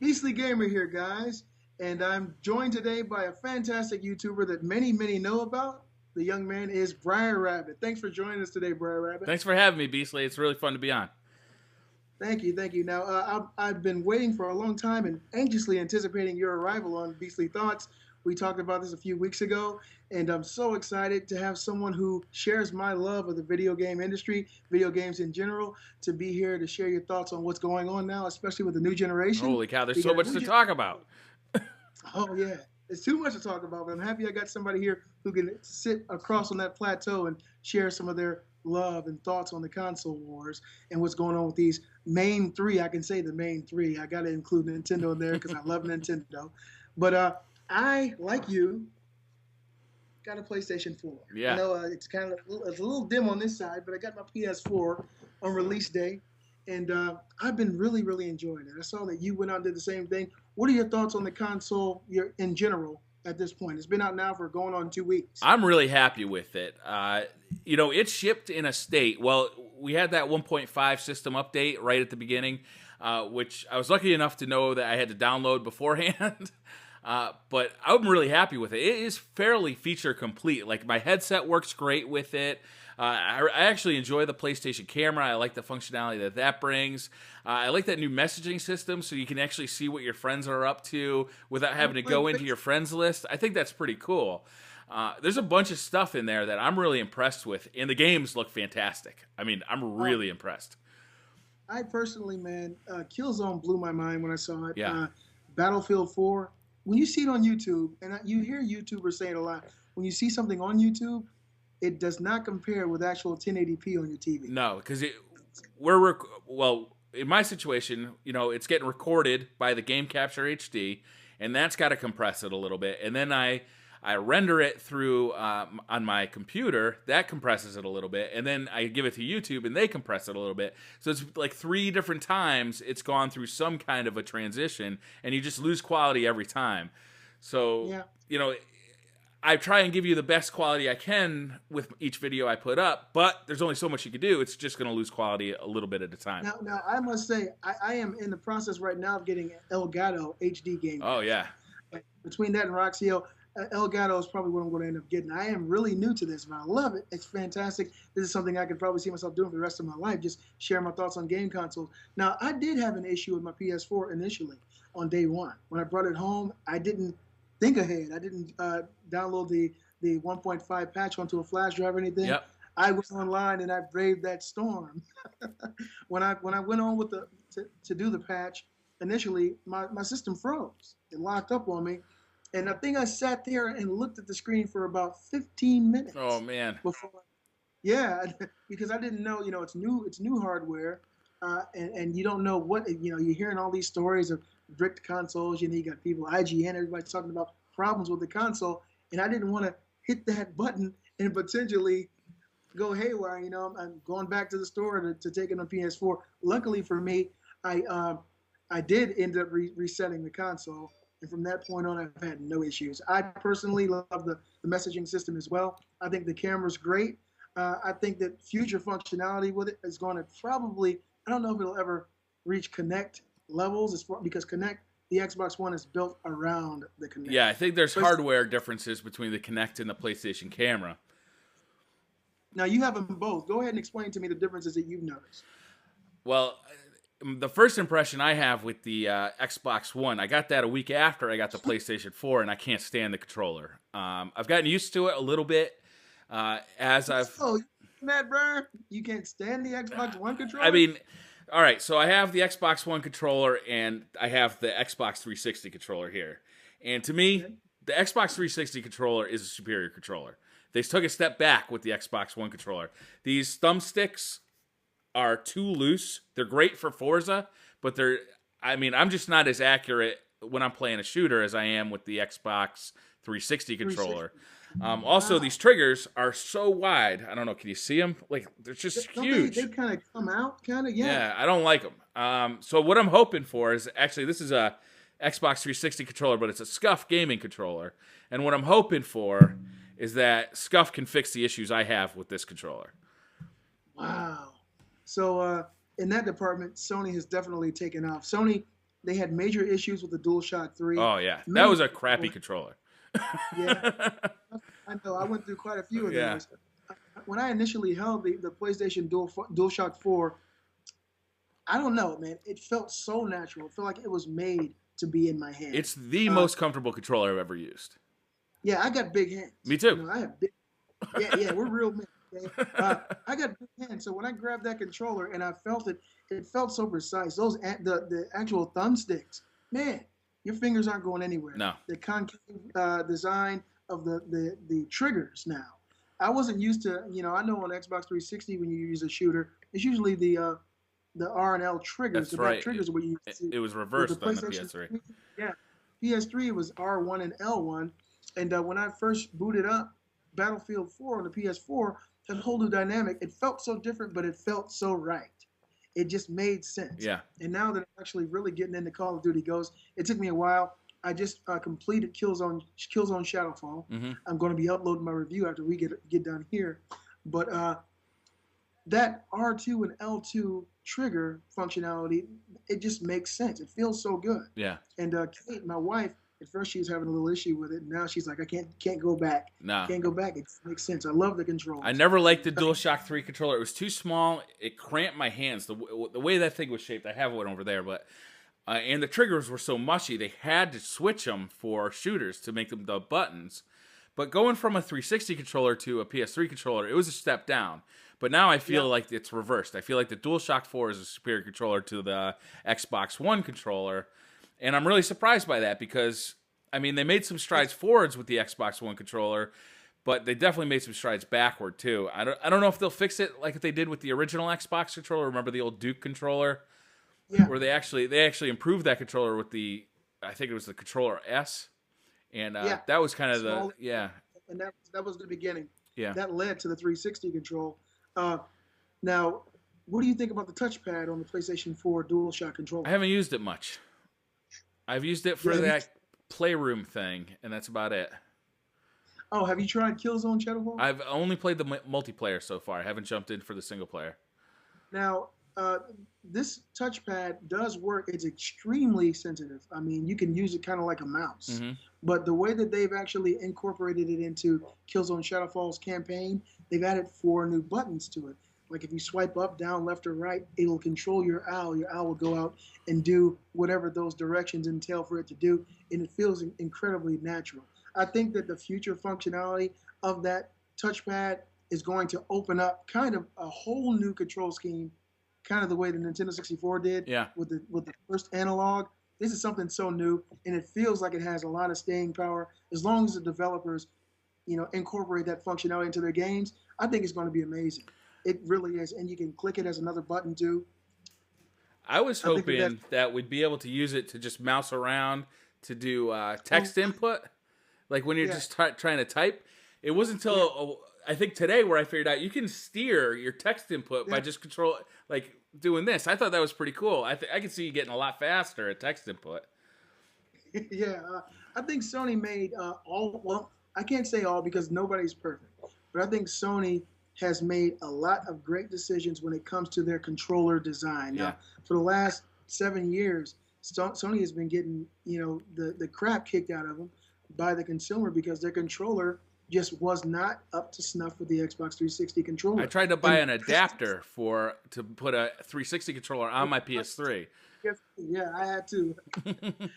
Beastly Gamer here, guys, and I'm joined today by a fantastic YouTuber that many know about. The young man is BriarRabbit. Thanks for joining us today, BriarRabbit. Thanks for having me, Beastly. It's really fun to be on. Thank you, thank you. Now, I've been waiting for a long time and anxiously anticipating your arrival on Beastly Thoughts. We talked about this a few weeks ago, and I'm so excited to have someone who shares my love of the video game industry, video games in general, to be here to share your thoughts on what's going on now, especially with the new generation. Holy cow, there's so much to talk about. Oh, yeah. It's too much to talk about, but I'm happy I got somebody here who can sit across on that plateau and share some of their love and thoughts on the console wars and what's going on with these main three. I can say the main three. I got to include Nintendo in there because I love Nintendo. But I, like you, got a PlayStation 4. Yeah. I know it's a little dim on this side, but I got my PS4 on release day, and I've been really enjoying it. I saw that you went out and did the same thing. What are your thoughts on the console in general at this point? It's been out now for going on 2 weeks. I'm really happy with it. It shipped in a state. Well, we had that 1.5 system update right at the beginning, which I was lucky enough to know that I had to download beforehand. But I'm really happy with it. It is fairly feature complete. Like, my headset works great with it. I actually enjoy the PlayStation camera. I like the functionality that brings. I like that new messaging system, so you can actually see what your friends are up to without having to go into your friends list. I think that's pretty cool. There's a bunch of stuff in there that I'm really impressed with, and the games look fantastic. I mean, I'm really impressed. I personally, man, Killzone blew my mind when I saw it. Yeah. Battlefield 4, when you see it on YouTube, and you hear YouTubers say it a lot, when you see something on YouTube, it does not compare with actual 1080p on your TV. No, because in my situation, it's getting recorded by the Game Capture HD, and that's got to compress it a little bit. And then I render it through on my computer. That compresses it a little bit, and then I give it to YouTube, and they compress it a little bit. So it's like 3 different times it's gone through some kind of a transition, and you just lose quality every time. So I try and give you the best quality I can with each video I put up, but there's only so much you can do. It's just going to lose quality a little bit at a time. Now I must say, I am in the process right now of getting Elgato HD game. Oh, yeah. Between that and Roxio, Elgato is probably what I'm going to end up getting. I am really new to this, but I love it. It's fantastic. This is something I could probably see myself doing for the rest of my life, just sharing my thoughts on game consoles. Now, I did have an issue with my PS4 initially on day one. When I brought it home, I didn't think ahead. I didn't download the 1.5 patch onto a flash drive or anything. Yep. I was online and I braved that storm. when I went on with to do the patch, initially my system froze. It locked up on me, and I think I sat there and looked at the screen for about 15 minutes. Oh man! Yeah, because I didn't know. It's new hardware, and you don't know what. You're hearing all these stories of bricked consoles. You got people, IGN, everybody's talking about problems with the console, and I didn't want to hit that button and potentially go haywire. I'm going back to the store to take it on PS4. Luckily for me, I did end up resetting the console, and from that point on, I've had no issues. I personally love the messaging system as well. I think the camera's great. I think that future functionality with it is going to probably, I don't know if it'll ever reach Kinect levels because Kinect, the Xbox One is built around the Kinect. Yeah, I think there's hardware differences between the Kinect and the PlayStation camera. Now, you have them both. Go ahead and explain to me the differences that you've noticed. Well, the first impression I have with the Xbox One, I got that a week after I got the PlayStation 4, and I can't stand the controller. I've gotten used to it a little bit as I've... Oh, Matt Briar, you can't stand the Xbox One controller? I mean... All right, so I have the Xbox One controller, and I have the Xbox 360 controller here. And to me, the Xbox 360 controller is a superior controller. They took a step back with the Xbox One controller. These thumbsticks are too loose. They're great for Forza, but I'm just not as accurate when I'm playing a shooter as I am with the Xbox 360 controller. Also, these triggers are so wide. I don't know. Can you see them? Like, they're just huge. They kind of come out, kind of, yeah. Yeah, I don't like them. So what I'm hoping for is, actually, this is a Xbox 360 controller, but it's a SCUF gaming controller. And what I'm hoping for is that SCUF can fix the issues I have with this controller. Wow. So in that department, Sony has definitely taken off. Sony they had major issues with the DualShock 3. Oh yeah, that Many was a people, crappy controller. yeah, I know. I went through quite a few of Yeah, those. When I initially held the PlayStation DualShock 4, I don't know, man. It felt so natural. It felt like it was made to be in my hand. it's the Uh, most comfortable controller I've ever used. yeah, I got big hands. Me too. I have big. Yeah, we're real men. Okay? I got big hands, so when I grabbed that controller and I felt it, it felt so precise. The actual thumbsticks, man, your fingers aren't going anywhere. No. The concave design of the triggers now. I wasn't used to, I know on Xbox 360 when you use a shooter, it's usually the R and L triggers. That's the right. back triggers are what you used to see. It was With reversed on the PS3. Yeah, PS3 was R1 and L1, and when I first booted up Battlefield 4 on the PS4, that whole new dynamic. It felt so different, but it felt so right. It just made sense. Yeah. And now that I'm actually really getting into Call of Duty Ghosts, it took me a while. I just completed Killzone Shadowfall. Mm-hmm. I'm going to be uploading my review after we get done here. But that R2 and L2 trigger functionality, it just makes sense. It feels so good. Yeah. And Kate, my wife, at first she was having a little issue with it. And now she's like, I can't go back. No. Can't go back. It makes sense. I love the controls. I never liked the DualShock 3 controller. It was too small. It cramped my hands. The way that thing was shaped, I have one over there, but and the triggers were so mushy, they had to switch them for shooters to make them the buttons. But going from a 360 controller to a PS3 controller, it was a step down. But now I feel like it's reversed. I feel like the DualShock 4 is a superior controller to the Xbox One controller. And I'm really surprised by that because, I mean, they made some strides forwards with the Xbox One controller, but they definitely made some strides backward too. I don't know if they'll fix it like they did with the original Xbox controller. Remember the old Duke controller? Yeah. Where they actually improved that controller with I think it was the controller S. And that was kind of And that was the beginning. Yeah. That led to the 360 control. Now, what do you think about the touchpad on the PlayStation 4 DualShock controller? I haven't used it much. I've used it for that playroom thing, and that's about it. Oh, have you tried Killzone Shadowfall? I've only played the multiplayer so far. I haven't jumped in for the single player. Now, this touchpad does work. It's extremely sensitive. I mean, you can use it kind of like a mouse. Mm-hmm. But the way that they've actually incorporated it into Killzone Shadowfall's campaign, they've added 4 new buttons to it. Like if you swipe up, down, left, or right, it'll control your owl. Your owl will go out and do whatever those directions entail for it to do, and it feels incredibly natural. I think that the future functionality of that touchpad is going to open up kind of a whole new control scheme, kind of the way the Nintendo 64 did with the first analog. This is something so new, and it feels like it has a lot of staying power. As long as the developers, incorporate that functionality into their games, I think it's going to be amazing. It really is, and you can click it as another button too. I was hoping that we'd be able to use it to just mouse around to do text input, like when you're just trying to type. It wasn't until I think today where I figured out you can steer your text input by just doing this. I thought that was pretty cool. I could see you getting a lot faster at text input. I think Sony made I can't say all because nobody's perfect, but I think Sony has made a lot of great decisions when it comes to their controller design. Now, for the last 7 years, Sony has been getting, the crap kicked out of them by the consumer because their controller just was not up to snuff with the Xbox 360 controller. I tried to buy an adapter to put a 360 controller on my PS3. Yeah, I had to.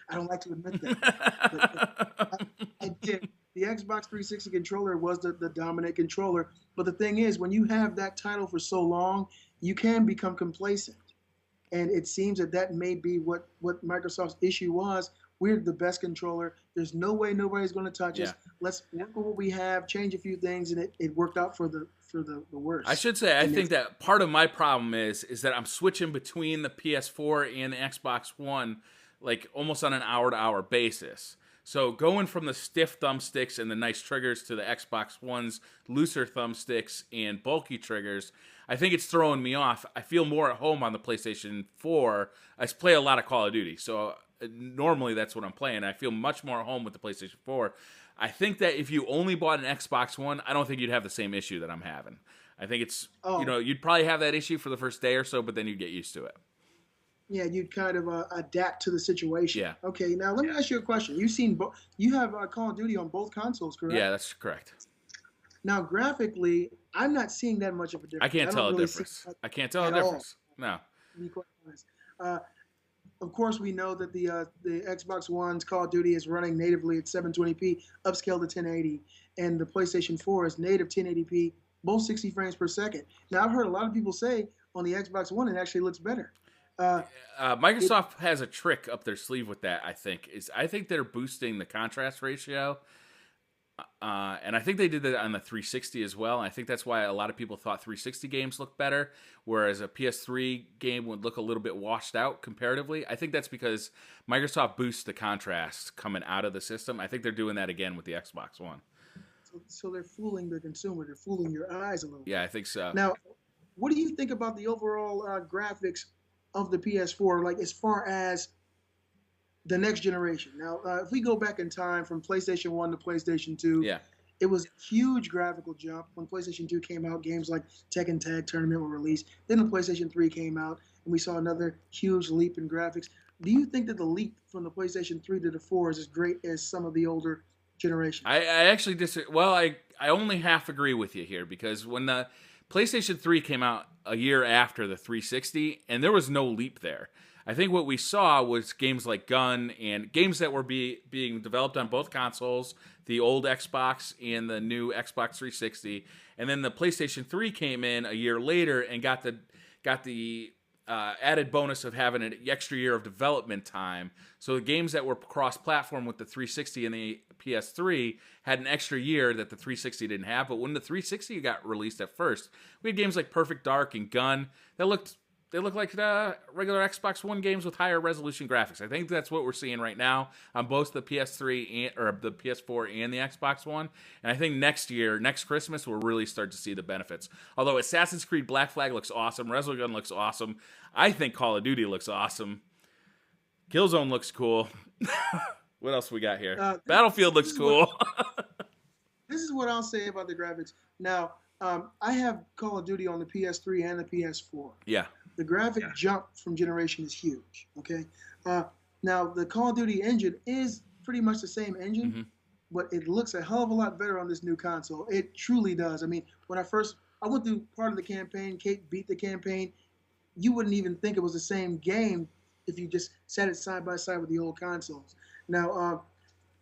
I don't like to admit that. But I did. The Xbox 360 controller was the dominant controller. But the thing is, when you have that title for so long, you can become complacent. And it seems that may be what Microsoft's issue was. We're the best controller. There's no way nobody's going to touch us. Let's work with what we have, change a few things, and it worked out for the worst. I should say, I think that part of my problem is that I'm switching between the PS4 and the Xbox One, like almost on an hour-to-hour basis. So going from the stiff thumbsticks and the nice triggers to the Xbox One's looser thumbsticks and bulky triggers, I think it's throwing me off. I feel more at home on the PlayStation 4. I play a lot of Call of Duty, so normally that's what I'm playing. I feel much more at home with the PlayStation 4. I think that if you only bought an Xbox One, I don't think you'd have the same issue that I'm having. I think it's, you'd probably have that issue for the first day or so, but then you'd get used to it. Yeah, you'd kind of adapt to the situation. Yeah. Okay, now let me ask you a question. You've seen you have Call of Duty on both consoles, Yeah, correct? that's correct. Now, graphically, I'm not seeing that much of a I difference. can't I don't tell a really see difference. much I can't tell a at all. difference. No. To be quite honest. Uh, of course, we know that the Xbox One's Call of Duty is running natively at 720p, upscaled to 1080, and the PlayStation 4 is native 1080p, both 60 frames per second. Now, I've heard a lot of people say on the Xbox One it actually looks better. It Microsoft has a trick up their sleeve with that. I think they're boosting the contrast ratio, and I think they did that on the 360 as well. And I think that's why a lot of people thought 360 games look better, whereas a PS3 game would look a little bit washed out comparatively. I think that's because Microsoft boosts the contrast coming out of the system. I think they're doing that again with the Xbox One. so they're fooling the consumer. They're fooling your eyes a little Yeah, bit. I think so. Now, what do you think about the overall graphics of the PS4? Like as far as the next generation. Now, if we go back in time from PlayStation 1 to PlayStation 2, Yeah. it was a huge graphical jump. When PlayStation 2 came out, games like Tekken Tag Tournament were released. Then the PlayStation 3 came out, and we saw another huge leap in graphics. Do you think that the leap from the PlayStation 3 to the 4 is as great as some of the older generations? I actually disagree. Well, I only half agree with you here because when the PlayStation 3 came out a year after the 360, and there was no leap there. I think what we saw was games like Gun and games that were being developed on both consoles, the old Xbox and the new Xbox 360, and then the PlayStation 3 came in a year later and got the added bonus of having an extra year of development time. So the games that were cross-platform with the 360 and the PS3 had an extra year that the 360 didn't have. But when the 360 got released at first, we had games like Perfect Dark and Gun that looked like regular Xbox One games with higher resolution graphics. I think that's what we're seeing right now on both the PS3 or the PS4 and the Xbox One. And I think next Christmas, we'll really start to see the benefits. Although Assassin's Creed Black Flag looks awesome, Resogun looks awesome. I think Call of Duty looks awesome. Killzone looks cool. What else we got here? Battlefield looks cool. This is what I'll say about the graphics. Now, I have Call of Duty on the PS3 and the PS4. Yeah. The graphic jump from generation is huge. Okay. Now the Call of Duty engine is pretty much the same engine, but it looks a hell of a lot better on this new console. It truly does. I mean, when I went through part of the campaign, Kate beat the campaign. You wouldn't even think it was the same game if you just set it side by side with the old consoles. Now,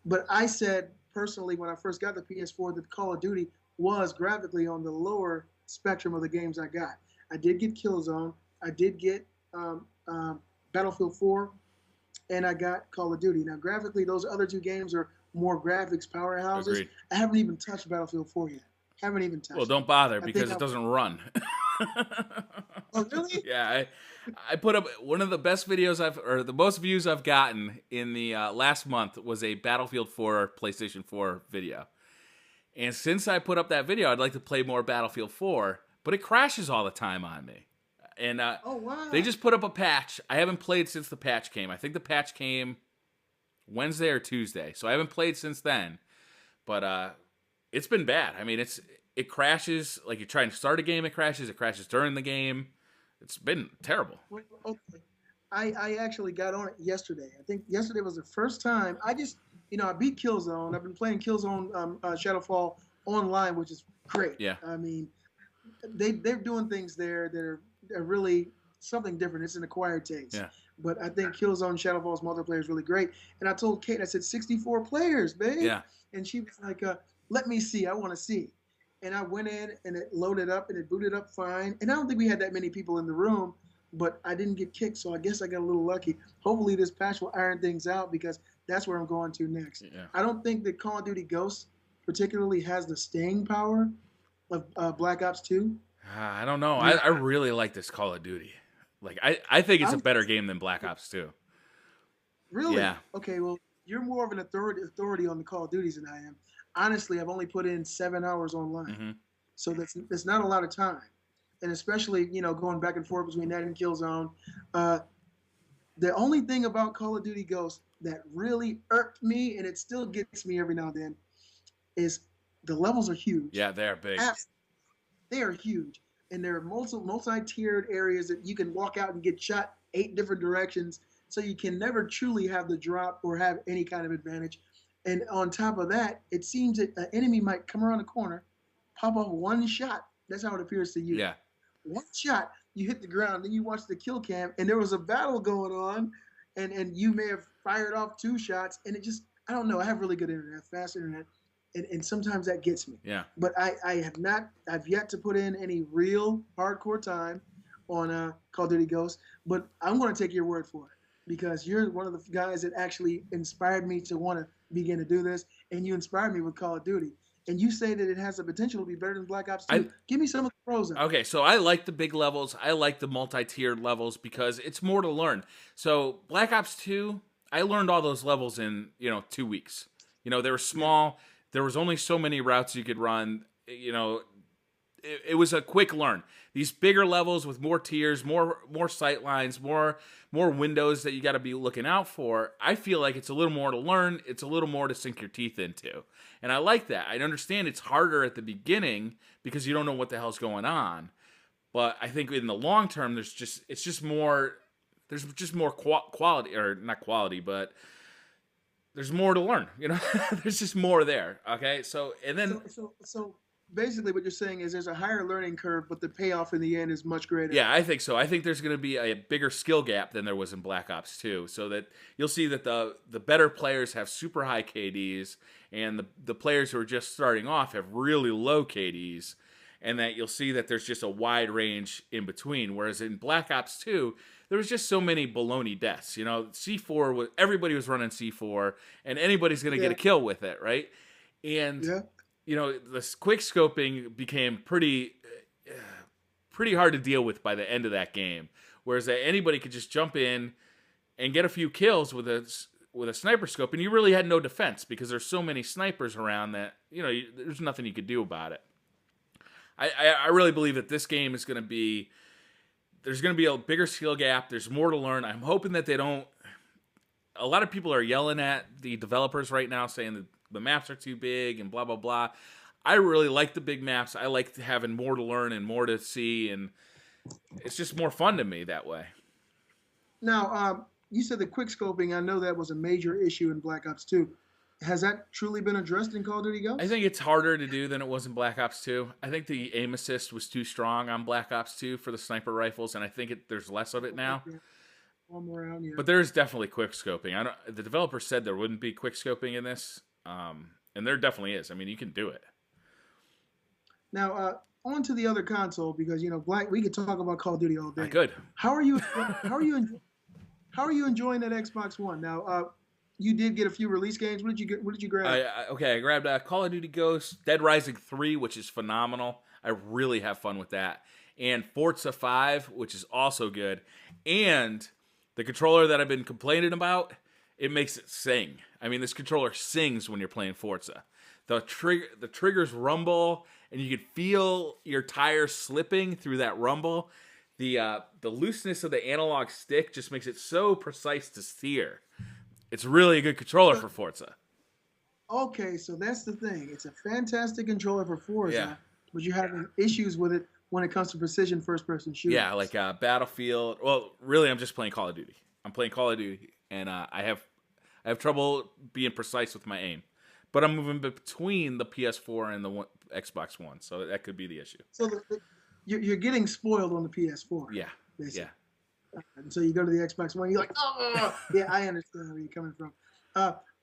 but I said personally when I first got the PS4 that Call of Duty was graphically on the lower spectrum of the games I got. I did get Killzone. I did get Battlefield 4, and I got Call of Duty. Now, graphically, those other two games are more graphics powerhouses. Agreed. I haven't even touched Battlefield 4 yet. Haven't even touched Well, don't bother because it doesn't run. Oh, really? Yeah, I put up one of the best videos the most views I've gotten in the last month was a Battlefield 4 PlayStation 4 video. And since I put up that video, I'd like to play more Battlefield 4, but it crashes all the time on me. And oh, wow. They just put up a patch. I haven't played since the patch came. I think the patch came Wednesday or Tuesday, so I haven't played since then. But it's been bad. I mean, it crashes. Like you're trying to start a game, it crashes. It crashes during the game. It's been terrible. Well, okay. I actually got on it yesterday. I think yesterday was the first time. I beat Killzone. I've been playing Killzone Shadowfall online, which is great. Yeah. I mean, they're doing things there that are really something different. It's an acquired taste. Yeah. But I think Killzone Shadowfall's multiplayer is really great. And I told Kate, I said 64 players, babe. Yeah. And she was like, let me see. I want to see. And I went in and it loaded up and it booted up fine. And I don't think we had that many people in the room, but I didn't get kicked, so I guess I got a little lucky. Hopefully this patch will iron things out because that's where I'm going to next. Yeah. I don't think that Call of Duty Ghosts particularly has the staying power of Black Ops 2. I don't know. I really like this Call of Duty. Like I think it's a better game than Black Ops 2. Really? Yeah. Okay, well, you're more of an authority on the Call of Duties than I am. Honestly, I've only put in 7 hours online. So that's not a lot of time. And especially, going back and forth between that and Killzone. The only thing about Call of Duty Ghosts that really irked me, and it still gets me every now and then, is the levels are huge. Yeah, they're big. They are huge. And there are multi-tiered areas that you can walk out and get shot 8 different directions, so you can never truly have the drop or have any kind of advantage. And on top of that, it seems that an enemy might come around the corner, pop off one shot. That's how it appears to you. Yeah. One shot, you hit the ground, then you watch the kill cam, and there was a battle going on, and you may have fired off 2 shots, and it just, I don't know. I have really good internet, fast internet, and sometimes that gets me. Yeah. But I've yet to put in any real hardcore time on Call of Duty Ghosts, but I'm going to take your word for it because you're one of the guys that actually inspired me to want to begin to do this, and you inspired me with Call of Duty. And you say that it has the potential to be better than Black Ops 2. Give me some of the pros of it. Okay, so I like the big levels. I like the multi-tiered levels because it's more to learn. So Black Ops 2, I learned all those levels in, 2 weeks. They were small. There was only so many routes you could run. It was a quick learn. These bigger levels with more tiers, more sight lines, more windows that you got to be looking out for. I feel like it's a little more to learn. It's a little more to sink your teeth into. And I like that. I understand it's harder at the beginning because you don't know what the hell's going on. But I think in the long term, there's just more quality, or not quality, but there's more to learn. There's just more there. Okay, so basically what you're saying is there's a higher learning curve, but the payoff in the end is much greater. Yeah, I think so. I think there's going to be a bigger skill gap than there was in Black Ops 2, so that you'll see that the better players have super high KDs, and the players who are just starting off have really low KDs, and that you'll see that there's just a wide range in between, whereas in Black Ops 2, there was just so many baloney deaths. C4, everybody was running C4, and anybody's going to get a kill with it, right? And... Yeah. The quick scoping became pretty hard to deal with by the end of that game. Whereas that anybody could just jump in and get a few kills with a sniper scope, and you really had no defense because there's so many snipers around that there's nothing you could do about it. I really believe that this game is going to be there's going to be a bigger skill gap. There's more to learn. I'm hoping that they don't. A lot of people are yelling at the developers right now, saying that the maps are too big and blah, blah, blah. I really like the big maps. I like having more to learn and more to see, and it's just more fun to me that way. Now, you said the quick scoping. I know that was a major issue in Black Ops 2. Has that truly been addressed in Call of Duty Ghosts? I think it's harder to do than it was in Black Ops 2. I think the aim assist was too strong on Black Ops 2 for the sniper rifles, and I think there's less of it now. Around, yeah. But there's definitely quick scoping. The developer said there wouldn't be quick scoping in this. And there definitely is. I mean, you can do it. Now, on to the other console because we could talk about Call of Duty all day. Good. How are you enjoying that Xbox One? Now, you did get a few release games. What did you grab? I grabbed Call of Duty Ghosts, Dead Rising 3, which is phenomenal. I really have fun with that, and Forza 5, which is also good, and the controller that I've been complaining about. It makes it sing. I mean, this controller sings when you're playing Forza. The triggers rumble, and you can feel your tires slipping through that rumble. The looseness of the analog stick just makes it so precise to steer. It's really a good controller for Forza. Okay, so that's the thing. It's a fantastic controller for Forza, but you're having issues with it when it comes to precision first-person shooters. Yeah, like Battlefield. Well, really, I'm just playing Call of Duty. I'm playing Call of Duty. And I have trouble being precise with my aim, but I'm moving between the PS4 and the Xbox One, so that could be the issue. So you're getting spoiled on the PS4. Yeah, basically. Yeah. And so you go to the Xbox One, you're like, oh, yeah, I understand where you're coming from.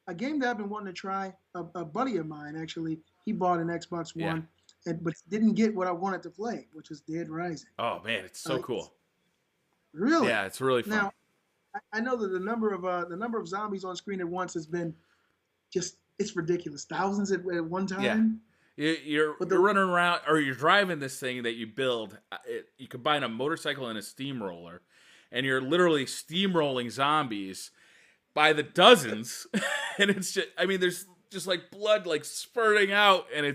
A game that I've been wanting to try, a buddy of mine actually, he bought an Xbox One, but didn't get what I wanted to play, which was Dead Rising. Oh man, it's so cool. Really? Yeah, it's really fun. Now, I know that the number of zombies on screen at once has been it's ridiculous. Thousands at one time. Yeah. You're running around, or you're driving this thing that you build. You combine a motorcycle and a steamroller, and you're literally steamrolling zombies by the dozens. And it's just, I mean, there's just like blood like spurting out, and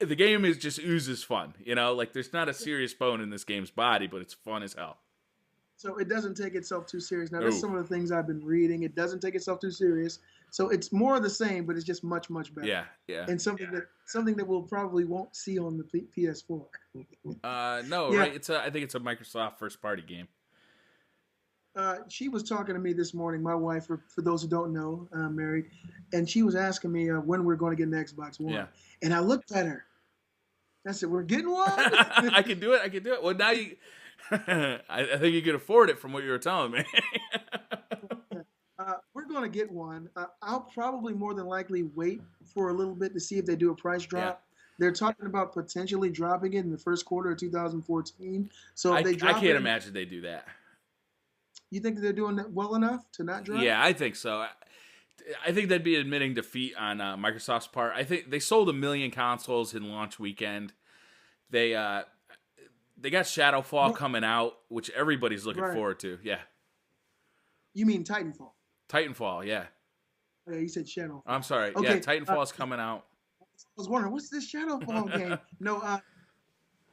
the game is just oozes fun. Like there's not a serious bone in this game's body, but it's fun as hell. So it doesn't take itself too serious. Now, that's some of the things I've been reading. It doesn't take itself too serious. So it's more of the same, but it's just much, much better. Yeah. And something that we'll probably won't see on the PS4. No, right? I think it's a Microsoft first-party game. She was talking to me this morning, my wife, for those who don't know, I'm married, and she was asking me when we're going to get an Xbox One. Yeah. And I looked at her. I said, "We're getting one." I can do it. I can do it. Well, now you, I think you can afford it from what you were telling me. We're going to get one. I'll probably more than likely wait for a little bit to see if they do a price drop. Yeah. They're talking about potentially dropping it in the first quarter of 2014. So if they drop I can't it, imagine they do that. you think that they're doing that well enough to not drop? Yeah, I think so. I think that'd be admitting defeat on Microsoft's part. I think they sold 1 million consoles in launch weekend. They got Shadowfall coming out, which everybody's looking forward to. Yeah. You mean Titanfall? Titanfall, yeah. Yeah, you said Shadowfall. I'm sorry. Okay, yeah, Titanfall is coming out. I was wondering, what's this Shadowfall game? No,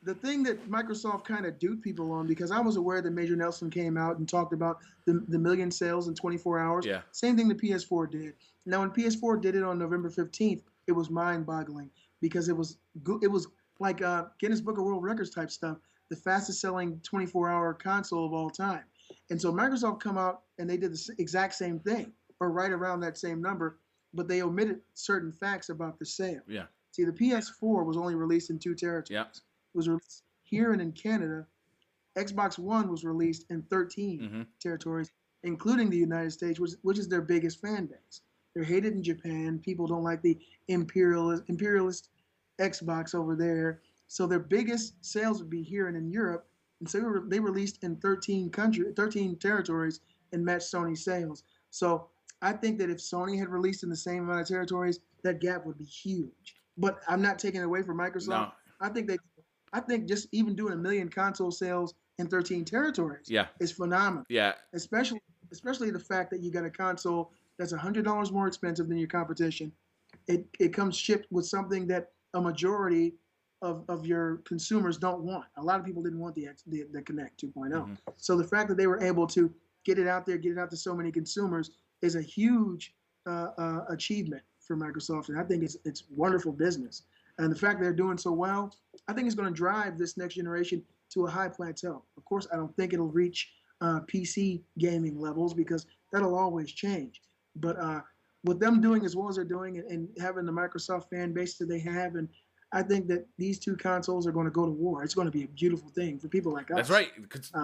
the thing that Microsoft kind of duped people on, because I was aware that Major Nelson came out and talked about the million sales in 24 hours. Yeah. Same thing the PS4 did. Now, when PS4 did it on November 15th, it was mind-boggling because it was like Guinness Book of World Records type stuff, the fastest selling 24-hour console of all time. And so Microsoft come out and they did the exact same thing, or right around that same number, but they omitted certain facts about the sale. Yeah. See, the PS4 was only released in 2 territories. Yeah. It was released here and in Canada. Xbox One was released in 13 territories, including the United States, which is their biggest fan base. They're hated in Japan. People don't like the imperialist Xbox over there. So their biggest sales would be here and in Europe. And so they released in 13 territories and matched Sony's sales. So I think that if Sony had released in the same amount of territories, that gap would be huge. But I'm not taking it away from Microsoft. No. I think just even doing 1 million console sales in 13 territories is phenomenal. Yeah. Especially the fact that you got a console that's $100 more expensive than your competition. It comes shipped with something that a majority of your consumers don't want. A lot of people didn't want the Kinect 2.0. So the fact that they were able to get it out there, get it out to so many consumers is a huge achievement for Microsoft, and I think it's wonderful business. And the fact that they're doing so well, I think it's going to drive this next generation to a high plateau. Of course, I don't think it'll reach PC gaming levels because that'll always change. But with them doing as well as they're doing and having the Microsoft fan base that they have, and I think that these two consoles are going to go to war. It's going to be a beautiful thing for people like us. That's right.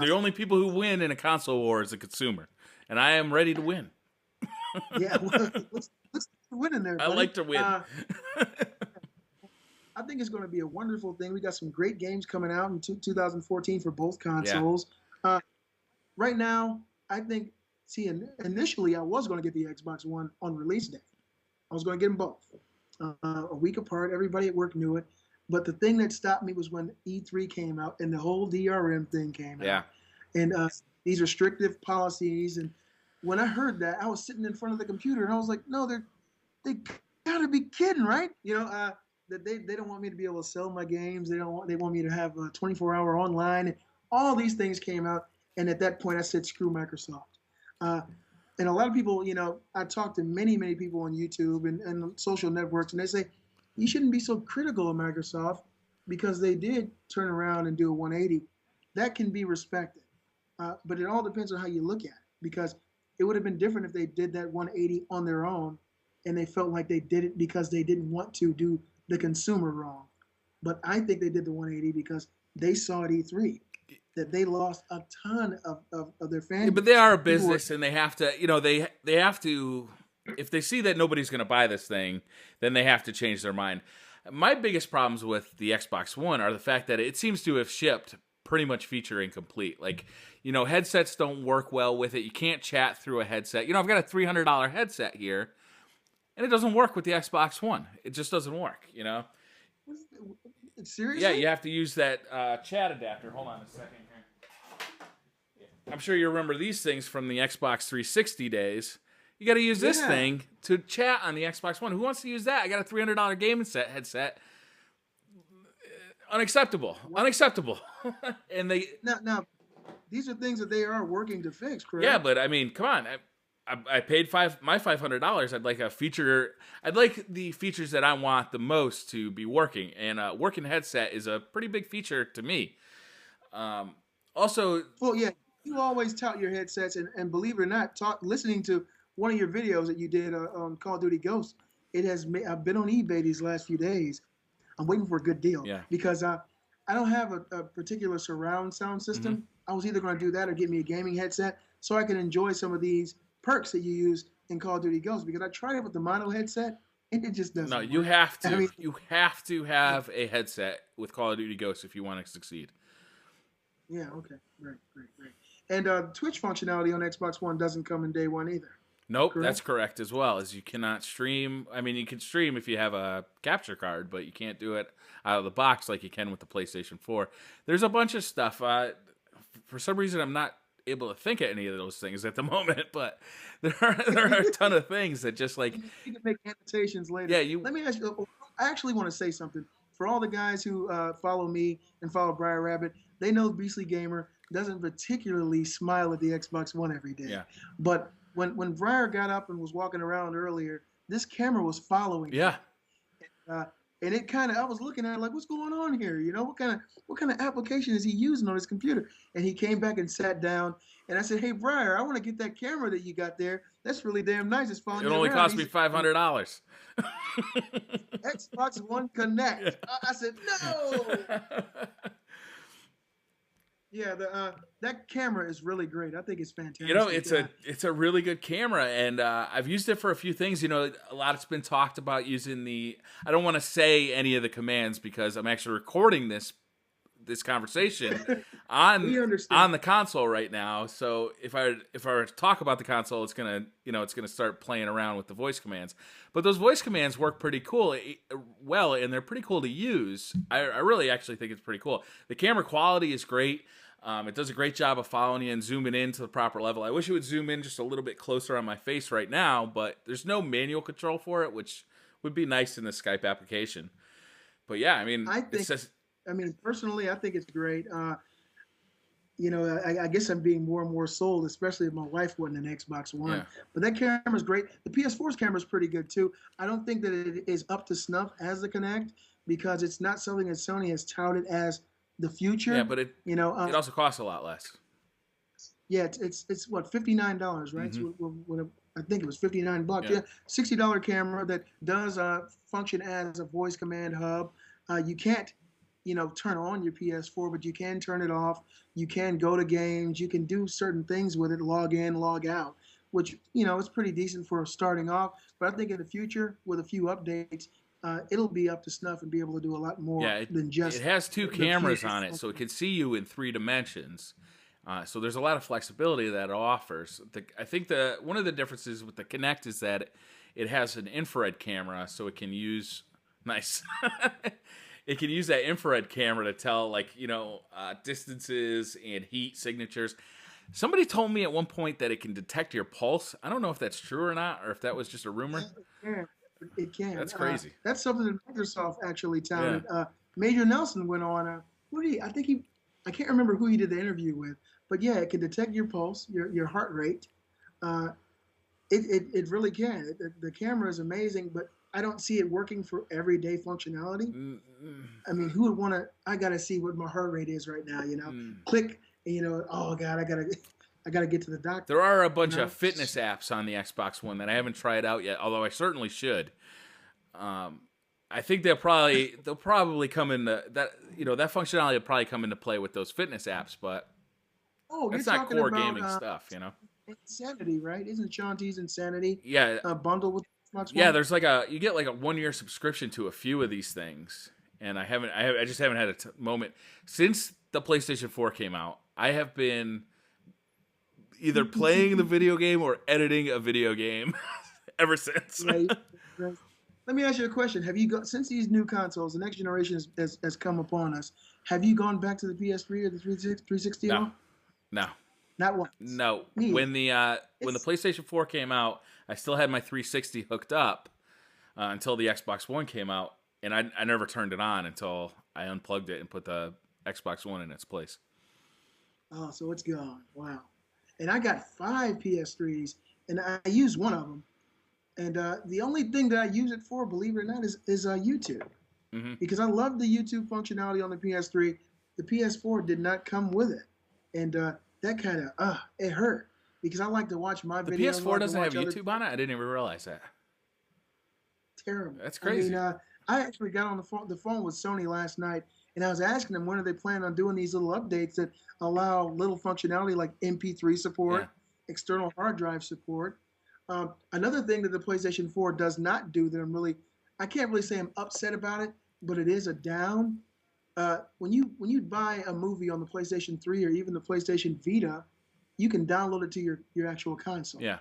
The only people who win in a console war is the consumer, and I am ready to win. Yeah, well, let's win in there. I like to win. I think it's going to be a wonderful thing. We got some great games coming out in 2014 for both consoles. Yeah. Right now, I think, initially I was going to get the Xbox One on release day. I was going to get them both. A week apart, everybody at work knew it. But the thing that stopped me was when E3 came out and the whole DRM thing came out. And these restrictive policies. And when I heard that, I was sitting in front of the computer and I was like, no, they got to be kidding, right? That they don't want me to be able to sell my games. They want me to have a 24-hour online. And all these things came out, and at that point I said, screw Microsoft. And a lot of people, I talk to many people on YouTube and social networks, and they say you shouldn't be so critical of Microsoft because they did turn around and do a 180. That can be respected, but it all depends on how you look at it, because it would have been different if they did that 180 on their own and they felt like they did it because they didn't want to do the consumer wrong. But I think they did the 180 because they saw at E3 that they lost a ton of their fans. Yeah, but they are a business, and they have to, they have to, if they see that nobody's going to buy this thing, then they have to change their mind. My biggest problems with the Xbox One are the fact that it seems to have shipped pretty much feature incomplete. Like, headsets don't work well with it. You can't chat through a headset. I've got a $300 headset here, and it doesn't work with the Xbox One. It just doesn't work, Seriously? Yeah, you have to use that chat adapter. Hold on a second here. I'm sure you remember these things from the Xbox 360 days. You got to use this thing to chat on the Xbox One. Who wants to use that? I got a $300 gaming headset. Unacceptable. Unacceptable. And they now these are things that they are working to fix, correct? Yeah, but I mean, come on. I paid my $500. I'd like a feature. I'd like the features that I want the most to be working, and a working headset is a pretty big feature to me. Also, well, yeah, you always tout your headsets, and believe it or not, listening to one of your videos that you did on Call of Duty Ghosts, I've been on eBay these last few days. I'm waiting for a good deal because I don't have a particular surround sound system. I was either going to do that or get me a gaming headset so I can enjoy some of these perks that you use in Call of Duty Ghosts, because I tried it with the mono headset and it just doesn't work. You have to. I mean, you have to have a headset with Call of Duty Ghosts if you want to succeed. Yeah, okay. Great. And Twitch functionality on Xbox One doesn't come in day one either. Nope, correct? That's correct as well, as you cannot stream. I mean, you can stream if you have a capture card, but you can't do it out of the box like you can with the PlayStation 4. There's a bunch of stuff. For some reason, I'm not able to think of any of those things at the moment, but there are a ton of things that just like... You can make annotations later. Yeah, let me ask you, I actually want to say something. For all the guys who follow me and follow BriarRabbit, they know Beastly Gamer doesn't particularly smile at the Xbox One every day. Yeah. But when Briar got up and was walking around earlier, this camera was following him. And it kind of, I was looking at it like, what's going on here? You know, what kind of application is he using on his computer? And he came back and sat down, and I said, hey, Briar, I want to get that camera that you got there. That's really damn nice. It's following you around. It only cost me $500. Xbox One Kinect. I said, no. Yeah, that camera is really great. I think it's fantastic. You know, it's a really good camera, and I've used it for a few things. You know, a lot's been talked about using the. I don't want to say any of the commands because I'm actually recording this conversation on the console right now. So if I were to talk about the console, it's gonna start playing around with the voice commands. But those voice commands work pretty cool, and they're pretty cool to use. I really actually think it's pretty cool. The camera quality is great. It does a great job of following you and zooming in to the proper level. I wish it would zoom in just a little bit closer on my face right now, but there's no manual control for it, which would be nice in the Skype application. But yeah, I mean, personally, I think it's great. You know, I guess I'm being more and more sold, especially if my wife wasn't an Xbox One. Yeah. But that camera's great. The PS4's camera's pretty good too. I don't think that it is up to snuff as the Kinect because it's not something that Sony has touted as the future. Yeah, but it also costs a lot less. Yeah, it's what, $59, right? Mm-hmm. So I think it was $59. Yeah, $60 camera that does function as a voice command hub. You can't, turn on your PS4, but you can turn it off. You can go to games. You can do certain things with it, log in, log out, which is pretty decent for starting off. But I think in the future, with a few updates, it'll be up to snuff and be able to do a lot more than just. It has two cameras on it, so it can see you in 3 dimensions. So there's a lot of flexibility that it offers. I think one of the differences with the Kinect is that it has an infrared camera, so it can use it can use that infrared camera to tell distances and heat signatures. Somebody told me at one point that it can detect your pulse. I don't know if that's true or not, or if that was just a rumor. It can. That's crazy. That's something that Microsoft actually touted. Yeah. Major Nelson went on. I can't remember who he did the interview with, but yeah, it can detect your pulse, your heart rate. It really can. The camera is amazing, but I don't see it working for everyday functionality. I mean, who would want to? I gotta see what my heart rate is right now. Click. Oh God, I gotta get to the doctor. There are a bunch of fitness apps on the Xbox One that I haven't tried out yet, although I certainly should. I think they'll probably come into that. That functionality will probably come into play with those fitness apps, but it's not core gaming stuff. Insanity, right? Isn't Shanti's Insanity? Yeah, bundled with Xbox One? Yeah, there's you get a 1-year subscription to a few of these things, and I just haven't had a moment since the PlayStation 4 came out. I have been either playing the video game or editing a video game ever since. Right. Let me ask you a question. Have you since these new consoles, the next generation has come upon us, have you gone back to the PS3 or the 360 at all? No. Not once? No. When the PlayStation 4 came out, I still had my 360 hooked up until the Xbox One came out, and I never turned it on until I unplugged it and put the Xbox One in its place. Oh, so it's gone. Wow. And I got 5 PS3s, and I use one of them. And the only thing that I use it for, believe it or not, is YouTube. Mm-hmm. Because I love the YouTube functionality on the PS3. The PS4 did not come with it. And that kind of it hurt because I like to watch my The videos. PS4 doesn't have YouTube on it? I didn't even realize that. Terrible. That's crazy. I mean, I actually got on the phone with Sony last night, and I was asking them when are they planning on doing these little updates that allow little functionality like MP3 support, external hard drive support. Another thing that the PlayStation 4 does not do that I can't really say I'm upset about it, but it is a down. When you buy a movie on the PlayStation 3 or even the PlayStation Vita, you can download it to your actual console. Yeah.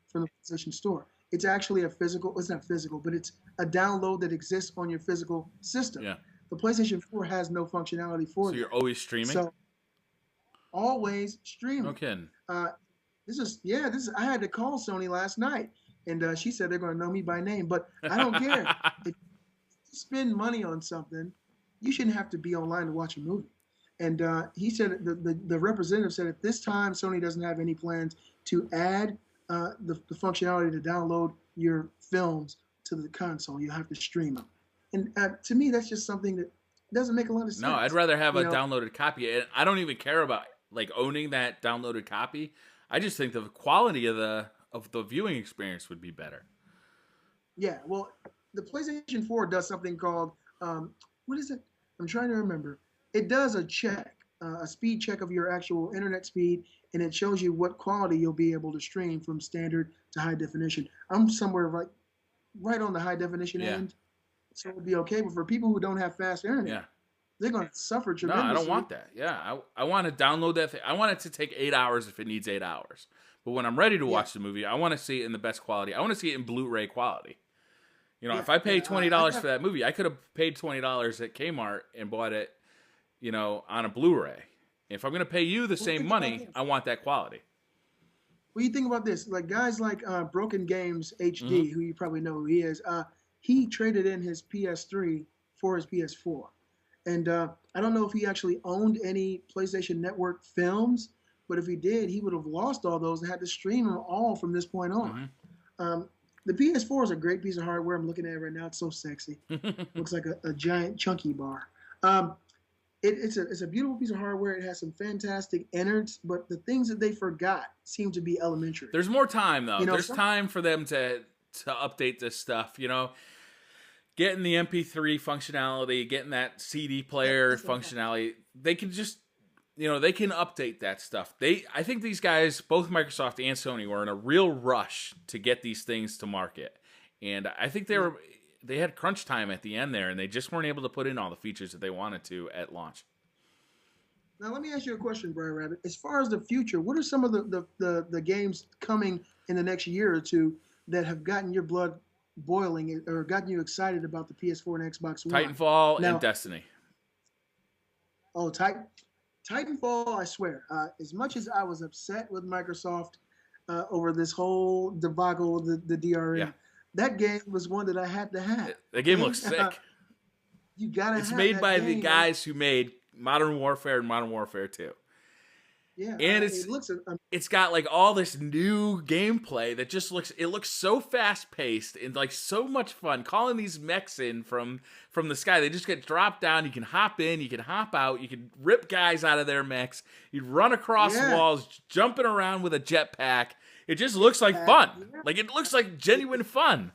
From the PlayStation Store. It's actually it's not physical, but it's a download that exists on your physical system. Yeah. The PlayStation 4 has no functionality for that. So you're always streaming? So always streaming. No kidding. I had to call Sony last night, and she said they're going to know me by name, but I don't care. If you spend money on something, you shouldn't have to be online to watch a movie. And he said the representative said at this time Sony doesn't have any plans to add the functionality to download your films to the console. You have to stream them. And to me, that's just something that doesn't make a lot of sense. No, I'd rather have a downloaded copy. And I don't even care about like owning that downloaded copy. I just think the quality of the viewing experience would be better. Yeah, well, the PlayStation 4 does something called what is it? I'm trying to remember. It does a check, a speed check of your actual internet speed, and it shows you what quality you'll be able to stream from standard to high definition. I'm somewhere right on the high definition end, so it'll be okay. But for people who don't have fast internet, they're going to suffer tremendously. No, I don't want that. Yeah, I want to download that thing. I want it to take 8 hours if it needs 8 hours. But when I'm ready to watch the movie, I want to see it in the best quality. I want to see it in Blu-ray quality. You know, if I paid $20 for that movie, I could have paid $20 at Kmart and bought it, on a Blu-ray. If I'm going to pay you the same money, I want that quality. What do you think about this? Like guys like Broken Games HD, who you probably know who he is, he traded in his PS3 for his PS4. And I don't know if he actually owned any PlayStation Network films, but if he did, he would have lost all those and had to stream them all from this point on. The PS4 is a great piece of hardware. I'm looking at it right now. It's so sexy. Looks like a giant chunky bar. It's a beautiful piece of hardware. It has some fantastic innards, but the things that they forgot seem to be elementary. There's more time, though. There's time for them to update this stuff, Getting the MP3 functionality, getting that CD player functionality. They can just, they can update that stuff. I think these guys, both Microsoft and Sony, were in a real rush to get these things to market. And I think they had crunch time at the end there, and they just weren't able to put in all the features that they wanted to at launch. Now, let me ask you a question, BriarRabbit. As far as the future, what are some of the games coming in the next year or two that have gotten your blood boiling or gotten you excited about the PS4 and Xbox One? Titanfall and Destiny. Oh, Titanfall, I swear. As much as I was upset with Microsoft over this whole debacle, the DRM, that game was one that I had to have. The game looks sick. You gotta. It's made by the guys who made Modern Warfare and Modern Warfare 2. Yeah, and it's got like all this new gameplay that just looks so fast paced and like so much fun. Calling these mechs in from the sky, they just get dropped down. You can hop in, you can hop out, you can rip guys out of their mechs. You run across walls, jumping around with a jetpack. It just looks like fun. Like it looks like genuine fun.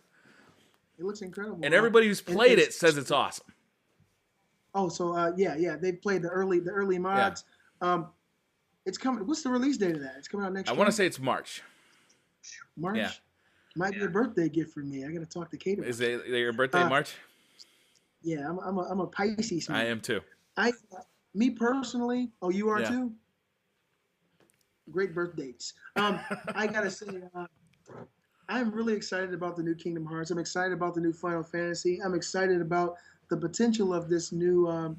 It looks incredible. And everybody who's played it says it's awesome. Oh, so they've played the early mods. Yeah. It's coming. What's the release date of that? It's coming out next year. I want to say it's March. March? Yeah. Might be a birthday gift for me. I got to talk to Kate about it. Is it your birthday in March? Yeah, I'm a Pisces. Man. I am too. Me personally. Oh, you are too? Great birth dates. I got to say, I'm really excited about the new Kingdom Hearts. I'm excited about the new Final Fantasy. I'm excited about the potential of this new. I'm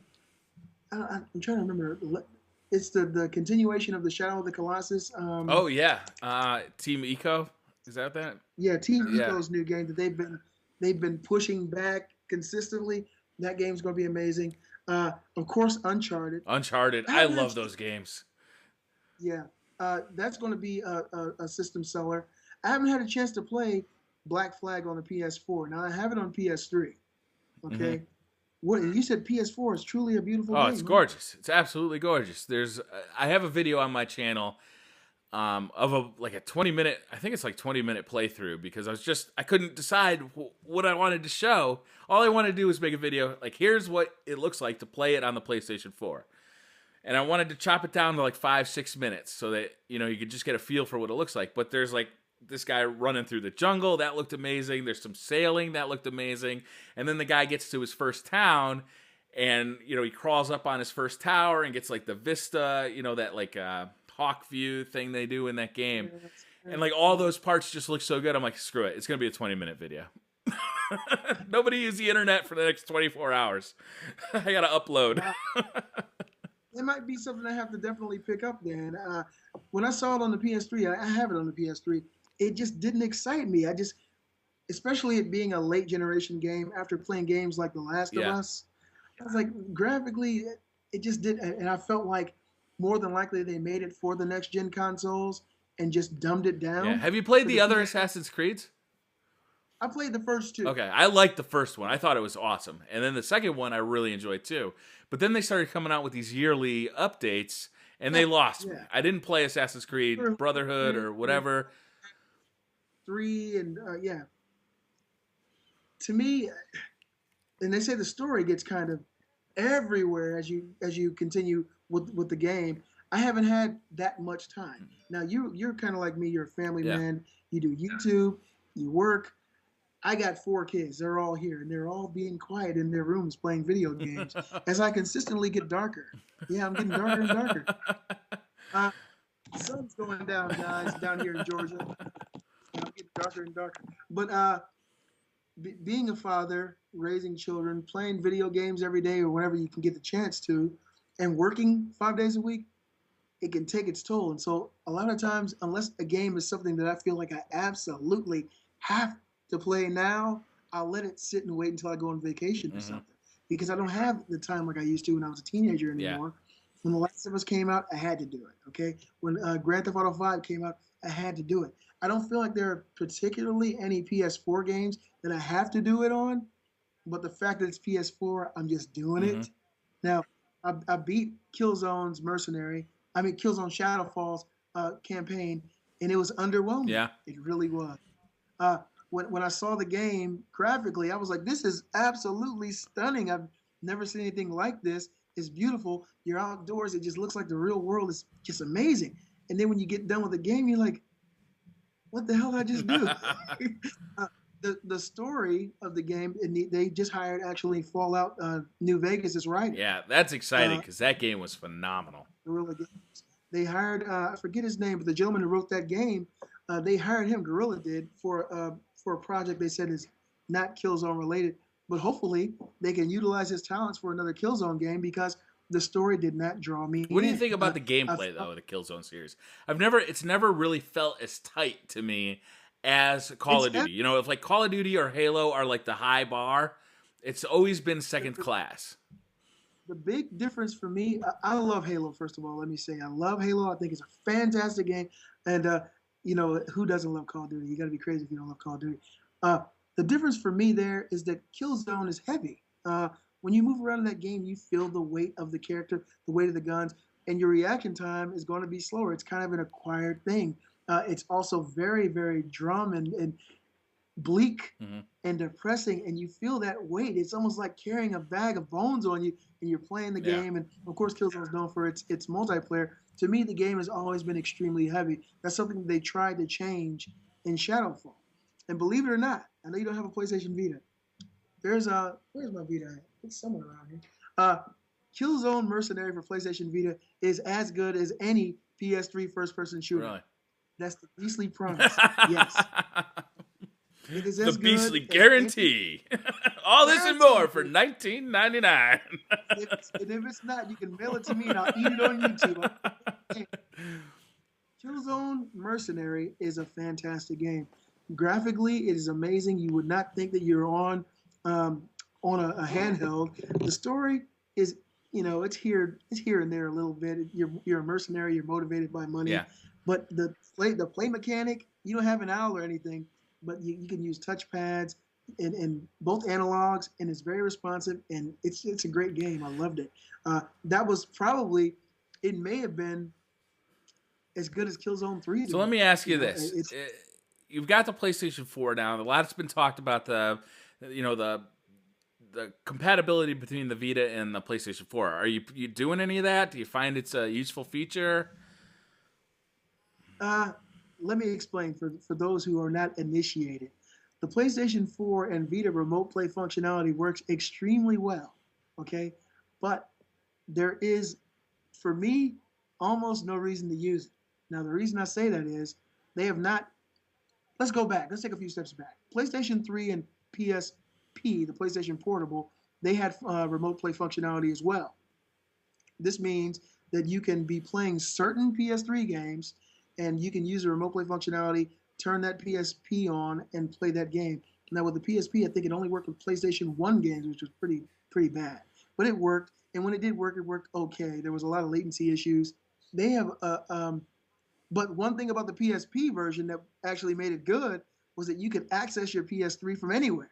trying to remember. It's the continuation of the Shadow of the Colossus. Team Eco. Is that? Yeah, Team Eco's new game that they've been pushing back consistently. That game's going to be amazing. Of course, Uncharted. I love those games. Yeah, that's going to be a system seller. I haven't had a chance to play Black Flag on the PS4. Now I have it on PS3. Okay. What you said? PS4 is truly a beautiful Oh, game. it's Huh? gorgeous. It's absolutely gorgeous. I have a video on my channel of a 20-minute, I think it's like 20-minute playthrough, because I couldn't decide what I wanted to show. All I wanted to do was make a video like, here's what it looks like to play it on the PlayStation 4. And I wanted to chop it down to like 5-6 minutes so that, you could just get a feel for what it looks like. But there's like this guy running through the jungle, that looked amazing. There's some sailing, that looked amazing. And then the guy gets to his first town, and, he crawls up on his first tower and gets like the vista, that like hawk view thing they do in that game. And like all those parts just look so good. I'm like, screw it. It's going to be a 20-minute video. Nobody use the internet for the next 24 hours. I got to upload. It might be something I have to definitely pick up then. When I saw it on the PS3, I have it on the PS3, it just didn't excite me. Especially it being a late generation game after playing games like The Last of Us, I was like, graphically, it just did. And I felt like more than likely they made it for the next gen consoles and just dumbed it down. Yeah. Have you played the other Assassin's Creeds? I played the first two. Okay, I liked the first one. I thought it was awesome. And then the second one I really enjoyed too. But then they started coming out with these yearly updates, and they lost me. I didn't play Assassin's Creed Brotherhood or whatever. 3 and to me, and they say the story gets kind of everywhere as you continue with the game. I haven't had that much time. Now you're kind of like me. You're a family man. You do YouTube. You work. I got 4 kids. They're all here, and they're all being quiet in their rooms playing video games as I consistently get darker. Yeah, I'm getting darker and darker. Sun's going down, guys, down here in Georgia. I'm getting darker and darker. But being a father, raising children, playing video games every day or whenever you can get the chance to, and working 5 days a week, it can take its toll. And so a lot of times, unless a game is something that I feel like I absolutely have to play now, I'll let it sit and wait until I go on vacation or something, because I don't have the time like I used to when I was a teenager anymore. When The Last of Us came out, I had to do it. Okay, when Grand Theft Auto 5 came out, I had to do it. I don't feel like there are particularly any PS4 games that I have to do it on, but the fact that it's PS4, I'm just doing it. Now, I beat Killzone Shadowfall's campaign, and it was underwhelming. Yeah, it really was. When I saw the game graphically, I was like, this is absolutely stunning. I've never seen anything like this. It's beautiful. You're outdoors. It just looks like the real world. Is just amazing. And then when you get done with the game, you're like, what the hell did I just do? The story of the game, and they just hired actually Fallout New Vegas as writer. Yeah, that's exciting because that game was phenomenal. Guerrilla Games. They hired, I forget his name, but the gentleman who wrote that game, they hired him, Guerrilla did, for a project they said is not Killzone related, but hopefully they can utilize his talents for another Killzone game, because the story did not draw me in. What do you think about the gameplay though of the Killzone series? It's never really felt as tight to me as Call of Duty. If like Call of Duty or Halo are like the high bar, it's always been second class. The big difference for me, I love Halo, first of all. Let me say, I love Halo. I think it's a fantastic game. And, who doesn't love Call of Duty? You got to be crazy if you don't love Call of Duty. The difference for me there is that Killzone is heavy. When you move around in that game, you feel the weight of the character, the weight of the guns, and your reaction time is going to be slower. It's kind of an acquired thing. It's also very, very drum and bleak and depressing, and you feel that weight. It's almost like carrying a bag of bones on you, and you're playing the game. And of course, Killzone is known for its multiplayer. To me, the game has always been extremely heavy. That's something they tried to change in Shadowfall. And believe it or not, I know you don't have a PlayStation Vita. Where's my Vita at? It's somewhere around here. Killzone Mercenary for PlayStation Vita is as good as any PS3 first-person shooter. Really? That's the beastly promise. Yes. It is as the beastly good guarantee. All this and more for $19.99. And if it's not, you can mail it to me and I'll eat it on YouTube. Killzone Mercenary is a fantastic game. Graphically, it is amazing. You would not think that you're on a handheld. The story is, it's here and there a little bit. You're a mercenary. You're motivated by money. Yeah. But the play mechanic, you don't have an owl or anything, but you can use touchpads. in both analogs, and it's very responsive, and it's a great game. I loved it. That was probably, it may have been as good as Killzone 3 to So let me. me ask you You know, this: it's You've got the PlayStation 4 now. A lot's been talked about the compatibility between the Vita and the PlayStation 4. Are you doing any of that? Do you find it's a useful feature? let me explain for those who are not initiated. The PlayStation 4 and Vita remote play functionality works extremely well. Okay, but there is, for me, almost no reason to use it. Now, the reason I say that is they have not. Let's go back. Let's take a few steps back. PlayStation 3 and PSP, the PlayStation Portable, they had remote play functionality as well. This means that you can be playing certain PS3 games and you can use the remote play functionality, turn that PSP on, and play that game. Now, with the PSP, I think it only worked with PlayStation 1 games, which was pretty bad. But it worked, and when it did work, it worked okay. There was a lot of latency issues. They have, but one thing about the PSP version that actually made it good was that you could access your PS3 from anywhere.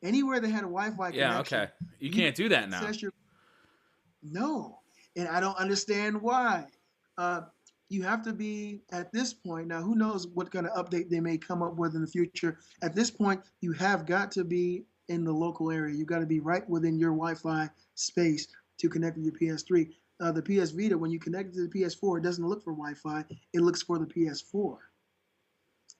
Anywhere that had a Wi-Fi connection. Yeah, okay. You can't do that now. No, and I don't understand why. You have to be, at this point, now who knows what kind of update they may come up with in the future. At this point, you have got to be in the local area. You've got to be right within your Wi-Fi space to connect with your PS3. The PS Vita, when you connect it to the PS4, it doesn't look for Wi-Fi. It looks for the PS4.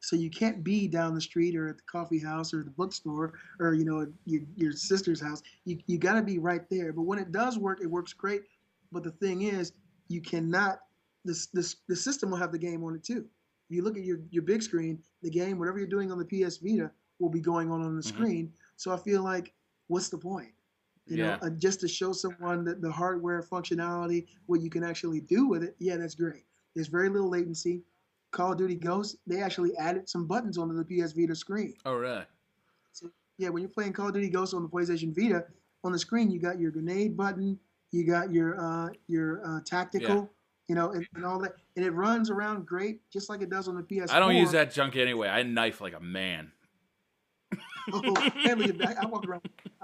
So you can't be down the street or at the coffee house or the bookstore or your sister's house. You got to be right there. But when it does work, it works great. But the thing is, you cannot. The system will have the game on it too. If you look at your big screen, the game, whatever you're doing on the PS Vita, will be going on the screen. So I feel like, what's the point? You know, just to show someone that the hardware functionality, what you can actually do with it. Yeah, that's great. There's very little latency. Call of Duty Ghosts, they actually added some buttons onto the PS Vita screen. Oh, really? So, yeah, when you're playing Call of Duty Ghosts on the PlayStation Vita, on the screen you got your grenade button, you got your tactical, and all that, and it runs around great, just like it does on the PS4. I don't use that junk anyway. I knife like a man. I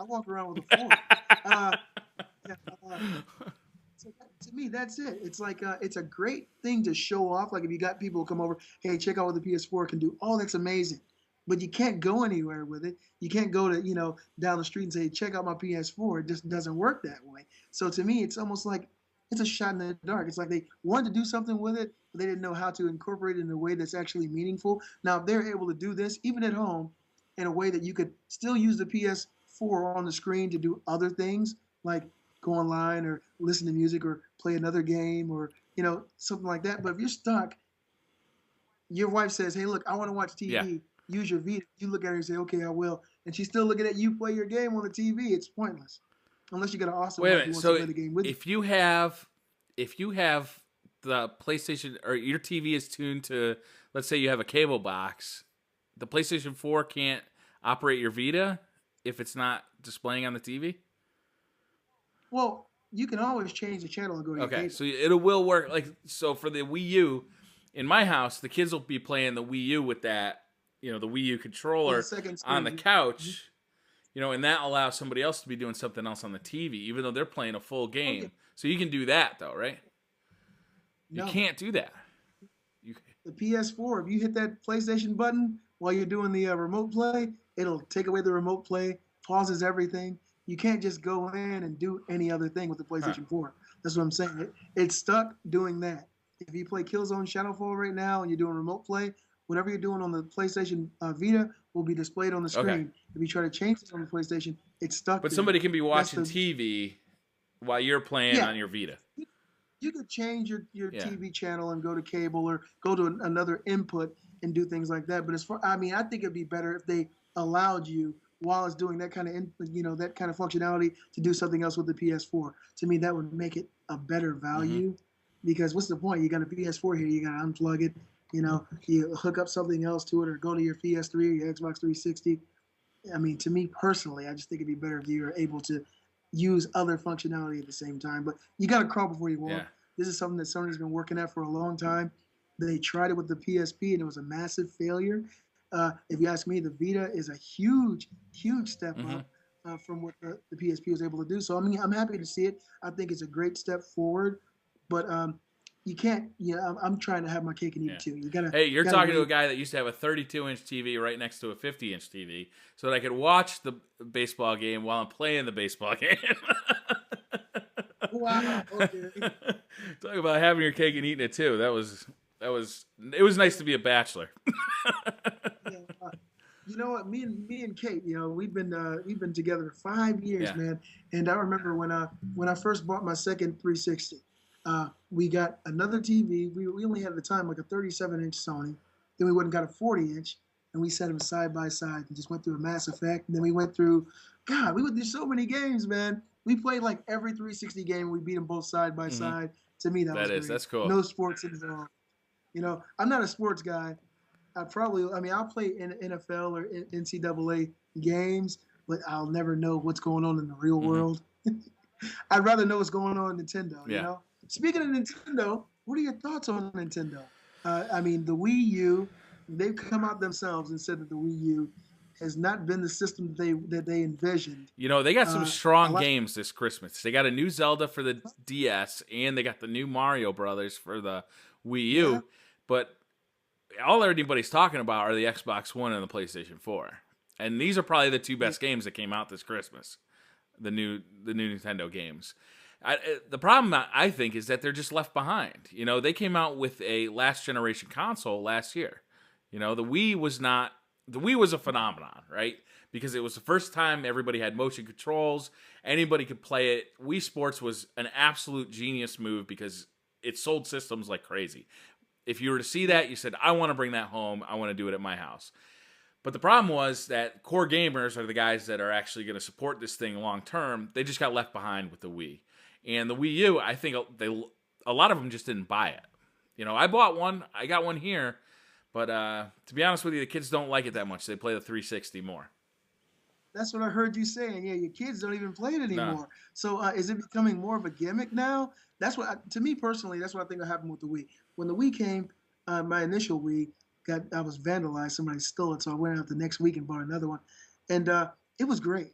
walk around with a fork. So to me, that's it. It's like it's a great thing to show off. Like if you got people come over, hey, check out what the PS4 can do. Oh, that's amazing. But you can't go anywhere with it. You can't go to down the street and say, check out my PS4. It just doesn't work that way. So to me, it's almost like it's a shot in the dark. It's like they wanted to do something with it, but they didn't know how to incorporate it in a way that's actually meaningful. Now, if they're able to do this, even at home, in a way that you could still use the PS4 on the screen to do other things, like go online or listen to music or play another game or something like that. But if you're stuck, your wife says, hey, look, I want to watch TV. Yeah. Use your Vita. You look at her and say, okay, I will. And she's still looking at you play your game on the TV. It's pointless. Unless you got an awesome wife who wants to play the game with you. If you have the PlayStation, or your TV is tuned to, let's say you have a cable box, the PlayStation 4 can't operate your Vita if it's not displaying on the TV? Well, you can always change the channel and go to your cable. So it will work. So for the Wii U, in my house, the kids will be playing the Wii U with that, the Wii U controller on the couch, and that allows somebody else to be doing something else on the TV, even though they're playing a full game. Okay. So you can do that, though, right? No. You can't do that. The PS4, if you hit that PlayStation button while you're doing the remote play, it'll take away the remote play, pauses everything. You can't just go in and do any other thing with the PlayStation 4. That's what I'm saying. It's stuck doing that. If you play Killzone Shadowfall right now and you're doing remote play, whatever you're doing on the PlayStation Vita will be be displayed on the screen. Okay. If you try to change it on the PlayStation, it's stuck. But somebody can be watching TV while you're playing on your Vita. You could change your TV channel and go to cable or go to another input and do things like that. But I think it'd be better if they allowed you, while it's doing that kind of that kind of functionality, to do something else with the PS4. To me, that would make it a better value. Because what's the point? You got a PS4 here, you got to unplug it. You hook up something else to it, or go to your PS3 or your Xbox 360. To me personally, I just think it'd be better if you were able to use other functionality at the same time. But you got to crawl before you walk. Yeah. This is something that Sony's been working at for a long time. They tried it with the PSP, and it was a massive failure. If you ask me, the Vita is a huge, huge step Mm-hmm. up from what the PSP was able to do. So I mean, I'm happy to see it. I think it's a great step forward, but you can't. I'm trying to have my cake and eat Yeah. it too. You gotta. Hey, you're gotta talking to a wait. guy that used to have a 32-inch TV right next to a 50-inch TV, so that I could watch the baseball game while I'm playing the baseball game. Wow. Okay. Talk about having your cake and eating it too. It was nice to be a bachelor. Yeah. You know what? Me and Kate, we've been together 5 years, Yeah. man. And I remember when I first bought my second 360, we got another TV. We only had at the time like a 37-inch Sony. Then we went and got a 40-inch, and we set them side by side and just went through a Mass Effect. And then we went through, God, we went through so many games, man. We played like every 360 game. We beat them both side by Mm-hmm. side. To me, that was great. That's cool. No sports involved. I'm not a sports guy. I'll play in NFL or NCAA games, but I'll never know what's going on in the real world. I'd rather know what's going on in Nintendo. Yeah. Speaking of Nintendo, what are your thoughts on Nintendo? The Wii U, they've come out themselves and said that the Wii U has not been the system that they envisioned. They got some strong games this Christmas. They got a new Zelda for the DS, and they got the new Mario Brothers for the Wii U. Yeah. But all anybody's talking about are the Xbox One and the PlayStation 4. And these are probably the two best games that came out this Christmas. The new Nintendo games. The problem, I think, is that they're just left behind. They came out with a last generation console last year. The Wii was a phenomenon, right? Because it was the first time everybody had motion controls. Anybody could play it. Wii Sports was an absolute genius move because it sold systems like crazy. If you were to see that, you said, I want to bring that home. I want to do it at my house. But the problem was that core gamers are the guys that are actually going to support this thing long term. They just got left behind with the Wii. And the Wii U, I think a lot of them just didn't buy it. I bought one. I got one here. But to be honest with you, the kids don't like it that much. They play the 360 more. That's what I heard you saying. Yeah, your kids don't even play it anymore. No. So is it becoming more of a gimmick now? To me personally, that's what I think will happen with the Wii. When the Wii came, my initial Wii I was vandalized. Somebody stole it, so I went out the next week and bought another one, and it was great.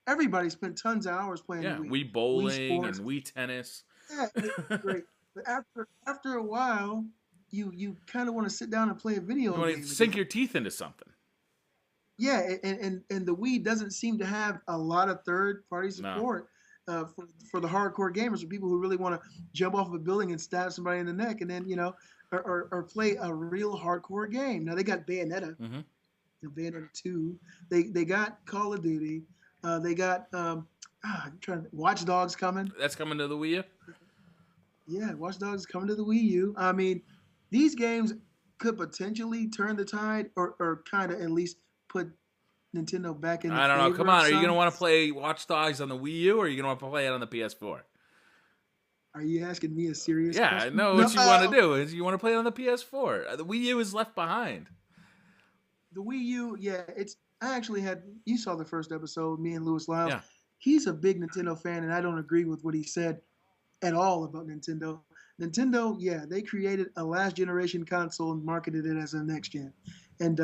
Everybody spent tons of hours playing. Yeah, the Wii. Wii bowling Wii and Wii tennis. Yeah, it was great. But after a while, you kind of want to sit down and play a video game. You want to sink your teeth into something. Yeah, and the Wii doesn't seem to have a lot of third-party support for the hardcore gamers, or people who really want to jump off of a building and stab somebody in the neck, and then or play a real hardcore game. Now they got Bayonetta, Bayonetta 2. They got Call of Duty. They got Watch Dogs coming. That's coming to the Wii U? Yeah, Watch Dogs is coming to the Wii U. I mean, these games could potentially turn the tide, or kind of at least put Nintendo back in the I don't know. favor Come on. of Are you some. going to want to play Watch Dogs on the Wii U, or are you going to want to play it on the PS4? Are you asking me a serious Yeah, question? I know what you want to do. Is you want to play it on the PS4. The Wii U is left behind. The Wii U, yeah, I actually you saw the first episode, me and Lewis Lyles. Yeah. He's a big Nintendo fan, and I don't agree with what he said at all about Nintendo. Nintendo, yeah, they created a last generation console and marketed it as a next gen. And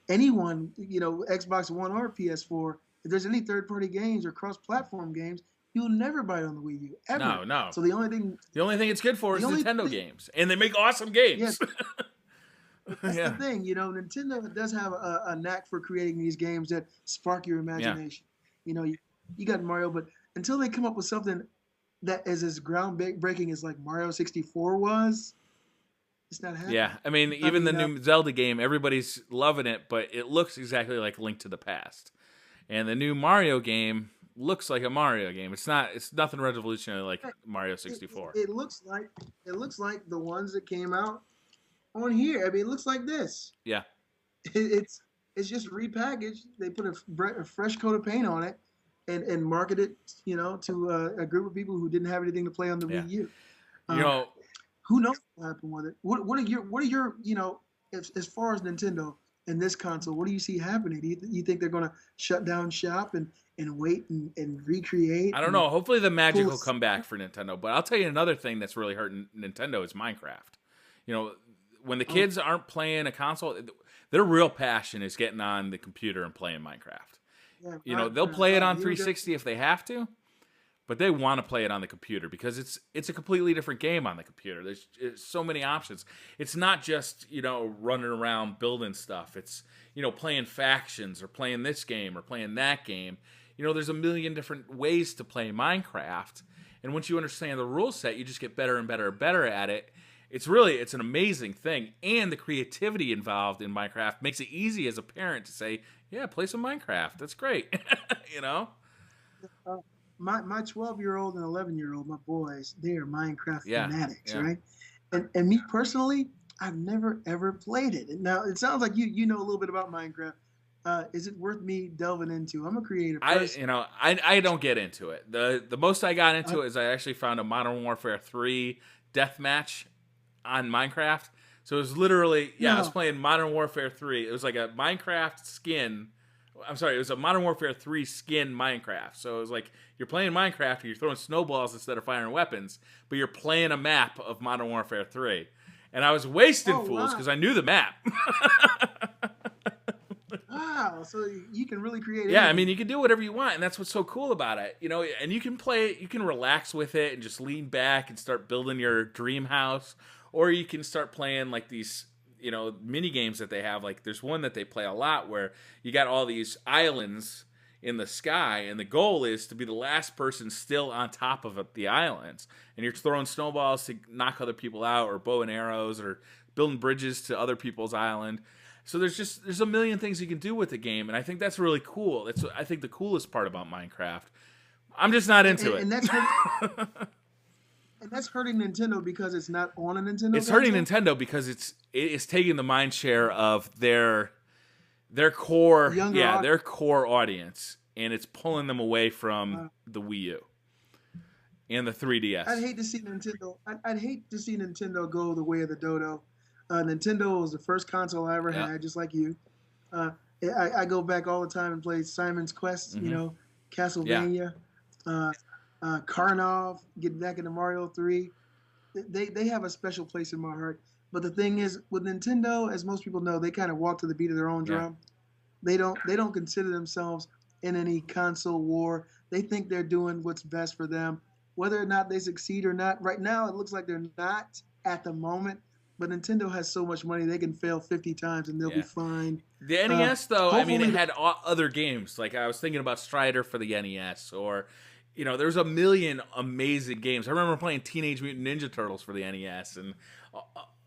anyone, Xbox One or PS4, if there's any third party games or cross platform games, you'll never buy it on the Wii U ever. No. So the only thing it's good for is Nintendo games, and they make awesome games. Yes. That's the thing, Nintendo does have a knack for creating these games that spark your imagination. You got Mario, but until they come up with something that is as groundbreaking as like Mario 64 was, it's not happening. Yeah, I mean, even the new Zelda game, everybody's loving it, but it looks exactly like Link to the Past. And the new Mario game looks like a Mario game. It's nothing revolutionary like Mario 64. It looks like the ones that came out on here. I mean, it looks like this. Yeah. It's just repackaged. They put a fresh coat of paint on it and market it, to a group of people who didn't have anything to play on the Wii U. Who knows what happened with it? What are your as far as Nintendo and this console, what do you see happening? Do you think they're going to shut down shop and wait and recreate? I don't know. Hopefully the magic will come back for Nintendo. But I'll tell you another thing that's really hurting Nintendo is Minecraft. When the kids aren't playing a console, their real passion is getting on the computer and playing Minecraft. Yeah, You know, they'll play it on you 360 if they have to, but they want to play it on the computer because it's a completely different game on the computer. There's so many options. It's not just, you know, running around building stuff. It's, you know, playing factions or playing this game or playing that game. You know, there's a million different ways to play Minecraft. And once you understand the rule set, you just get better and better and better at it. It's an amazing thing. And the creativity involved in Minecraft makes it easy as a parent to say, yeah, play some Minecraft. That's great. You know? My 12-year-old and 11-year-old, my boys, they are Minecraft fanatics, yeah. right? And me personally, I've never ever played it. And now it sounds like you know a little bit about Minecraft. Is it worth me delving into? I'm a creative person. I don't get into it. The most I got into it is I actually found a Modern Warfare 3 deathmatch on Minecraft. So it was literally, I was playing Modern Warfare 3. It was like a Minecraft skin. I'm sorry, it was a Modern Warfare 3 skin Minecraft. So it was like you're playing Minecraft and you're throwing snowballs instead of firing weapons, but you're playing a map of Modern Warfare 3. And I was wasting fools because I knew the map. Wow, so you can really create anything. I mean, you can do whatever you want, and that's what's so cool about it. You know, and you can play, you can relax with it and just lean back and start building your dream house, or you can start playing like these, you know, mini games that they have. Like there's one that they play a lot where you got all these islands in the sky, and the goal is to be the last person still on top of the islands, and you're throwing snowballs to knock other people out, or bow and arrows, or building bridges to other people's island. So there's a million things you can do with the game, and I think that's really cool. That's I think the coolest part about Minecraft. I'm just not into it. And that's hurting Nintendo because it's not on a Nintendo. It's hurting Nintendo because it's taking the mind share of their core their core audience, and it's pulling them away from the Wii U and the 3DS. I'd hate to see Nintendo. I'd hate to see Nintendo go the way of the dodo. Nintendo was the first console I ever had, just like you. I go back all the time and play Simon's Quest, you know, Castlevania, Karnov, get back into Mario 3. They have a special place in my heart. But the thing is, with Nintendo, as most people know, they kind of walk to the beat of their own drum. They don't consider themselves in any console war. They think they're doing what's best for them. Whether or not they succeed or not, right now it looks like they're not at the moment. But Nintendo has so much money, they can fail 50 times and they'll be fine. The NES, though, I mean, it had other games. Like, I was thinking about Strider for the NES, or, you know, there's a million amazing games. I remember playing Teenage Mutant Ninja Turtles for the NES. And,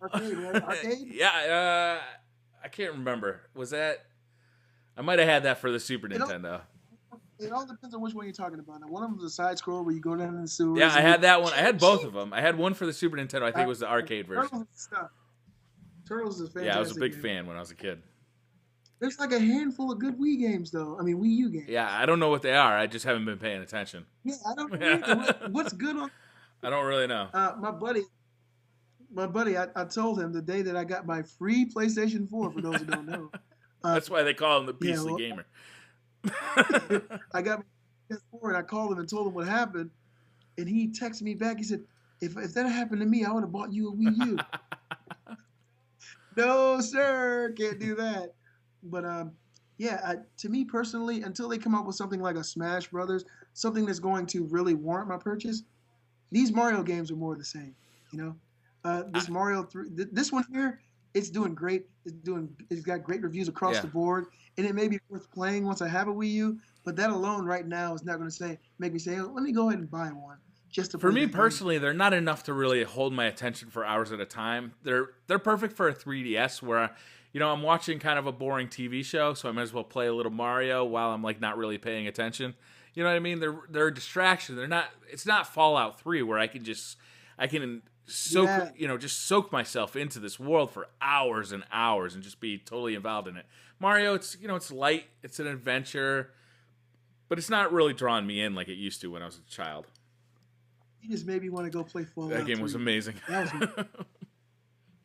arcade, right? Arcade? Yeah, I can't remember. Was that... I might have had that for the Super Nintendo. It all depends on which one you're talking about. Now, one of them was a side scroll where you go down in the sewers. Yeah, I had that one. I had both of them. I had one for the Super Nintendo. I think it was the arcade version. Turtles is fantastic. Yeah, I was a big fan when I was a kid. There's like a handful of good Wii games, though. I mean, Wii U games. Yeah, I don't know what they are. I just haven't been paying attention. Yeah, I don't know. What's good on... I don't really know. My buddy, I told him the day that I got my free PlayStation 4, for those who don't know. That's why they call him the Beastly Gamer. I got my PS4 and I called him and told him what happened, and he texted me back. He said, "If that happened to me, I would have bought you a Wii U." No, sir, can't do that. But to me personally, until they come up with something like a Smash Brothers, something that's going to really warrant my purchase, these Mario games are more the same. You know, this Mario 3, this one here, it's doing great. It's got great reviews across the board. And it may be worth playing once I have a Wii U, but that alone right now is not going to make me say, let me go ahead and buy one. Just to for me personally, they're not enough to really hold my attention for hours at a time. They're perfect for a 3DS where, you know, I'm watching kind of a boring TV show, so I might as well play a little Mario while I'm like not really paying attention. You know what I mean? They're a distraction. It's not Fallout 3 where I can soak myself into this world for hours and hours and just be totally involved in it. Mario, it's light, it's an adventure, but it's not really drawing me in like it used to when I was a child. You just made me want to go play Fallout. That game was amazing.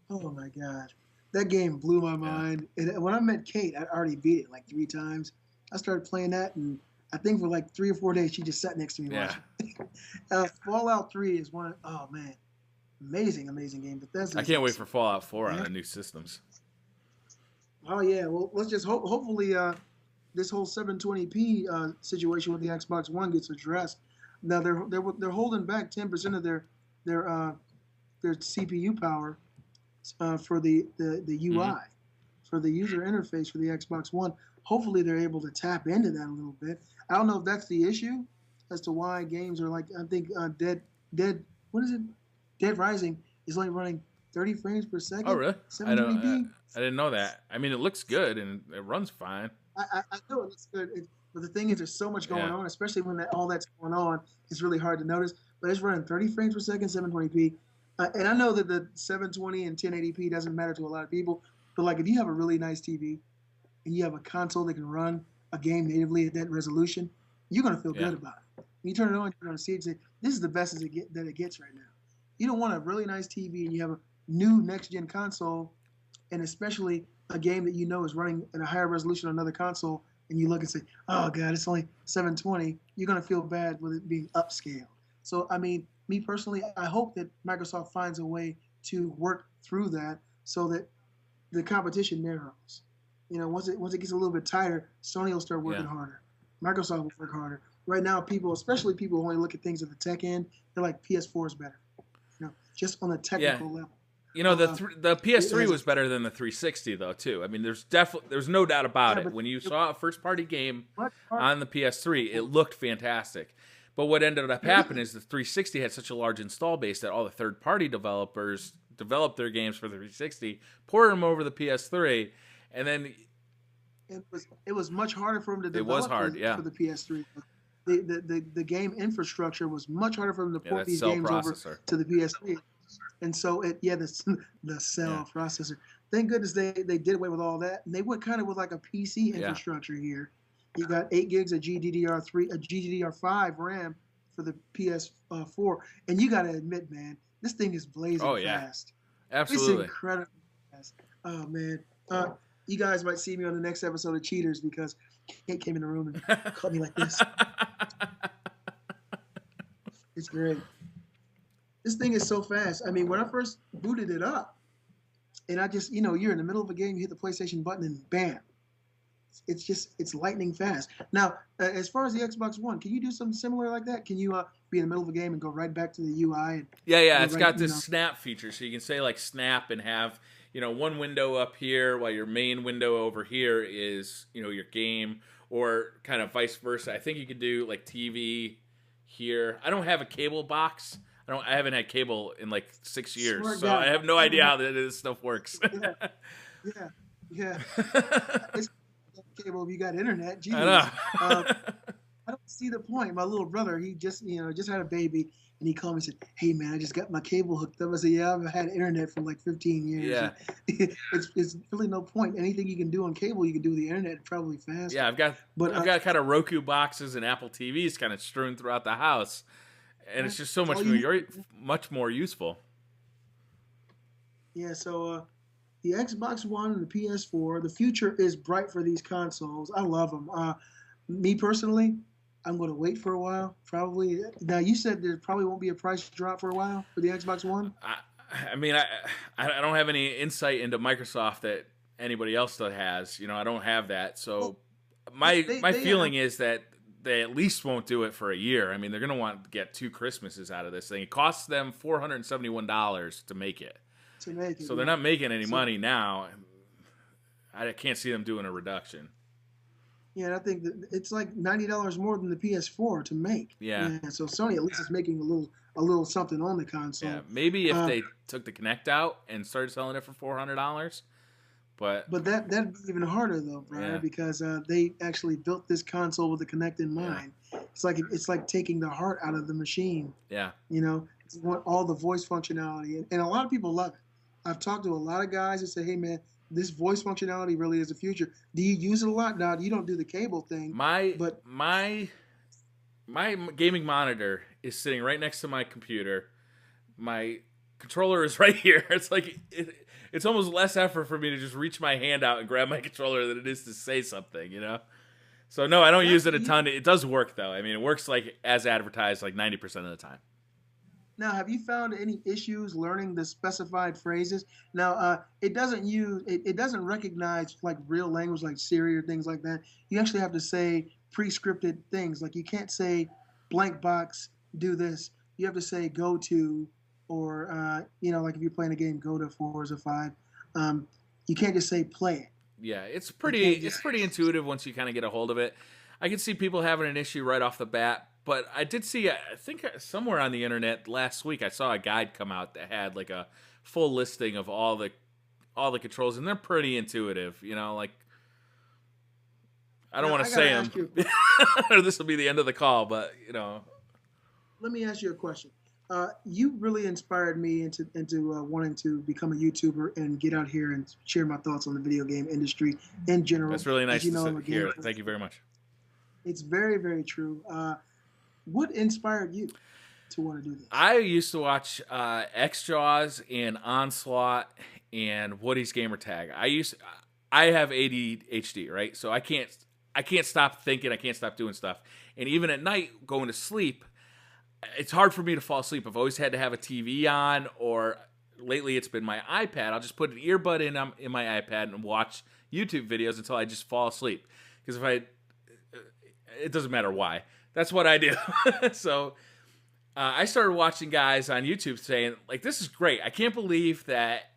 Oh my god, that game blew my mind. And when I met Kate, I'd already beat it like 3 times. I started playing that, and I think for like 3 or 4 days, she just sat next to me watching. Fallout 3 is one. Oh man. Amazing game. Bethesda. I can't wait for Fallout 4 on the new systems. Oh yeah, well let's just hope. Hopefully, this whole 720p situation with the Xbox One gets addressed. Now they're holding back 10% of their uh, their CPU power for the Hmm. UI, for the user interface for the Xbox One. Hopefully, they're able to tap into that a little bit. I don't know if that's the issue as to why games are like I think Dead what is it? Dead Rising is only running 30 frames per Oh, second, really? I don't. 720p. I didn't know that. I mean, it looks good and it runs fine. I know it looks good, but the thing is, there's so much going Yeah. on, especially when all that's going on. It's really hard to notice. But it's running 30 frames per second, 720p, and I know that the 720 and 1080p doesn't matter to a lot of people. But like, if you have a really nice TV and you have a console that can run a game natively at that resolution, you're gonna feel Yeah. good about it. When you turn it on, you're gonna see it and say, "This is the best that it gets right now." You don't want a really nice TV and you have a new next gen console, and especially a game that you know is running at a higher resolution on another console, and you look and say, "Oh God, it's only 720." You're gonna feel bad with it being upscaled. So I mean, me personally, I hope that Microsoft finds a way to work through that so that the competition narrows. Once it gets a little bit tighter, Sony will start working Yeah. harder. Microsoft will work harder. Right now, people, especially people who only look at things at the tech end, they're like PS4 is better. Just on the Yeah. technical level. You know, Uh, the PS3 as was better than the 360 though too. I mean, there's no doubt about Yeah, it. but When you it saw a first party game much harder. on the PS3, it looked fantastic. But what ended up happening is the 360 had such a large install base that all the third party developers developed their games for the 360, poured them over the PS3, and then It was much harder for them to it was develop hard. Yeah. for the PS3. The game infrastructure was much harder for them to Yeah, port that these cell games over processor. to the PS3. And so the Yeah. cell processor. Thank goodness they did away with all that. And they went kind of with like a PC Yeah. infrastructure here. You got 8 gigs of GDDR3, a GDDR5 RAM for the PS4, and you got to admit, man, this thing is blazing Oh yeah. fast. It's Absolutely. incredibly fast. Oh man, you guys might see me on the next episode of Cheaters because Kate came in the room and caught me like this. It's great. This thing is so fast. I mean, when I first booted it up, and I just, you're in the middle of a game, you hit the PlayStation button, and bam, it's lightning fast. Now, as far as the Xbox One, can you do something similar like that? Can you be in the middle of a game and go right back to the UI and Yeah, go it's right, got this snap feature, so you can say like snap and have one window up here while your main window over here is your game, or kind of vice versa. I think you could do like TV here. I don't have a cable box. I haven't had cable in like 6 years, Smart so guy. I have no idea how this stuff works. Yeah, yeah, yeah. It's cable if you got internet. I Jeez. know. I don't see the point. My little brother, he just had a baby, and he called me and said, "Hey man, I just got my cable hooked up." I said, "Yeah, I've had internet for like 15 years." Yeah. It's really no point. Anything you can do on cable, you can do with the internet probably faster. Yeah, But I've got kind of Roku boxes and Apple TVs kind of strewn throughout the house, and it's just so much much more useful. Yeah, so the Xbox One and the PS4, the future is bright for these consoles. I love them. Me personally, I'm going to wait for a while. Probably. Now, you said there probably won't be a price drop for a while for the Xbox One. I mean, I don't have any insight into Microsoft that anybody else has. I don't have that. So my feeling is that they at least won't do it for a year. I mean, they're going to want to get 2 Christmases out of this thing. It costs them $471 to make it. So they're not making any money now. I can't see them doing a reduction. Yeah, and I think that it's like $90 more than the PS4 to make. Yeah. So Sony at least is making a little something on the console. Yeah, maybe if they took the Kinect out and started selling it for $400. But that'd be even harder though, Briar, because they actually built this console with the Kinect in mind. Yeah. It's like taking the heart out of the machine. Yeah. It's all the voice functionality, and a lot of people love it. I've talked to a lot of guys that say, "Hey man, this voice functionality really is the future." Do you use it a lot? Now you don't do the cable thing. My gaming monitor is sitting right next to my computer. My controller is right here. It's like it's almost less effort for me to just reach my hand out and grab my controller than it is to say something, So no, I don't use it a ton. It does work though. I mean, it works like as advertised, like 90% of the time. Now, have you found any issues learning the specified phrases? Now, it doesn't recognize like real language like Siri or things like that. You actually have to say pre-scripted things. Like you can't say blank box, do this. You have to say go to, or like if you're playing a game, go to 4 or 5. You can't just say play it. Yeah, it's pretty intuitive once you kind of get a hold of it. I can see people having an issue right off the bat, but I did see, I think somewhere on the internet last week, I saw a guide come out that had like a full listing of all the controls, and they're pretty intuitive. Like I don't want to say them, or this will be the end of the call, but Let me ask you a question. You really inspired me into wanting to become a YouTuber and get out here and share my thoughts on the video game industry in general. That's really nice to hear. Thank you very much. It's very, very true. What inspired you to want to do this? I used to watch X-Jaws and Onslaught and Woody's Gamertag. I have ADHD, right? So I can't stop thinking. I can't stop doing stuff. And even at night, going to sleep, it's hard for me to fall asleep. I've always had to have a TV on, or lately it's been my iPad. I'll just put an earbud in my iPad and watch YouTube videos until I just fall asleep. Because it doesn't matter why. That's what I do. So I started watching guys on YouTube saying, like, this is great. I can't believe that,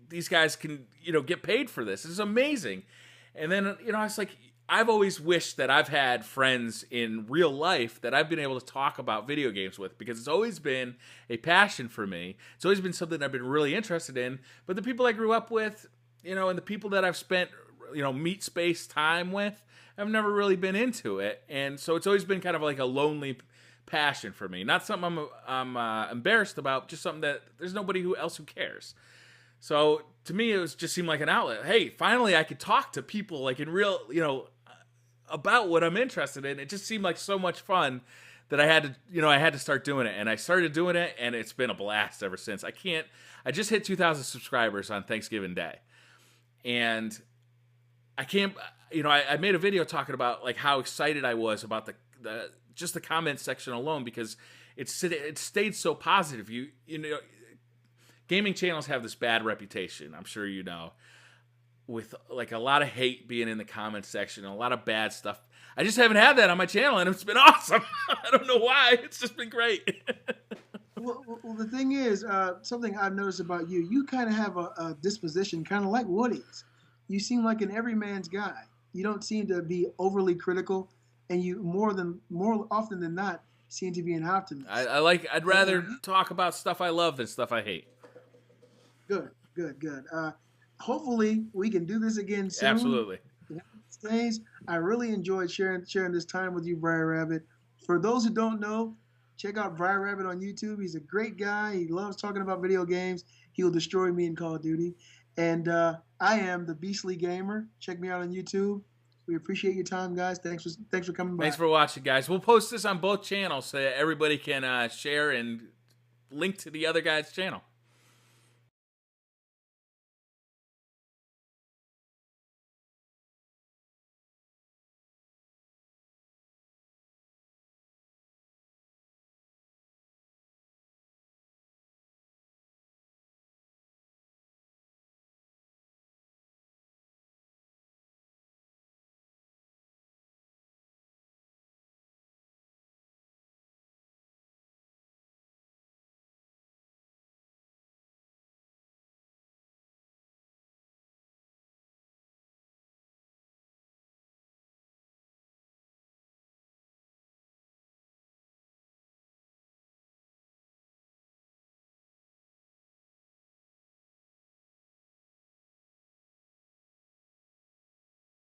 these guys can, get paid for this. This is amazing. And then, I was like, I've always wished that I've had friends in real life that I've been able to talk about video games with, because it's always been a passion for me. It's always been something I've been really interested in. But the people I grew up with, and the people that I've spent, meat space time with, I've never really been into it. And so it's always been kind of like a lonely passion for me. Not something I'm embarrassed about, just something that there's nobody else who cares. So to me, it just seemed like an outlet. Hey, finally I could talk to people like in real, about what I'm interested in. It just seemed like so much fun that I had to start doing it. And I started doing it, and it's been a blast ever since. I just hit 2,000 subscribers on Thanksgiving Day. And I can't, I made a video talking about like how excited I was about the comment section alone, because it stayed so positive. Gaming channels have this bad reputation, I'm sure you know, with like a lot of hate being in the comment section and a lot of bad stuff. I just haven't had that on my channel, and it's been awesome. I don't know why. It's just been great. Well, the thing is, something I've noticed about you, you kind of have a disposition kind of like Woody's. You seem like an everyman's guy. You don't seem to be overly critical, and you more often than not seem to be an optimist. I'd rather talk about stuff I love than stuff I hate. Good. Hopefully we can do this again soon. Absolutely. I really enjoyed sharing this time with you, BriarRabbit. For those who don't know, check out BriarRabbit on YouTube. He's a great guy. He loves talking about video games. He'll destroy me in Call of Duty. And I am the Beastly Gamer. Check me out on YouTube. We appreciate your time, guys. Thanks for coming by. Thanks for watching, guys. We'll post this on both channels so that everybody can share and link to the other guy's channel.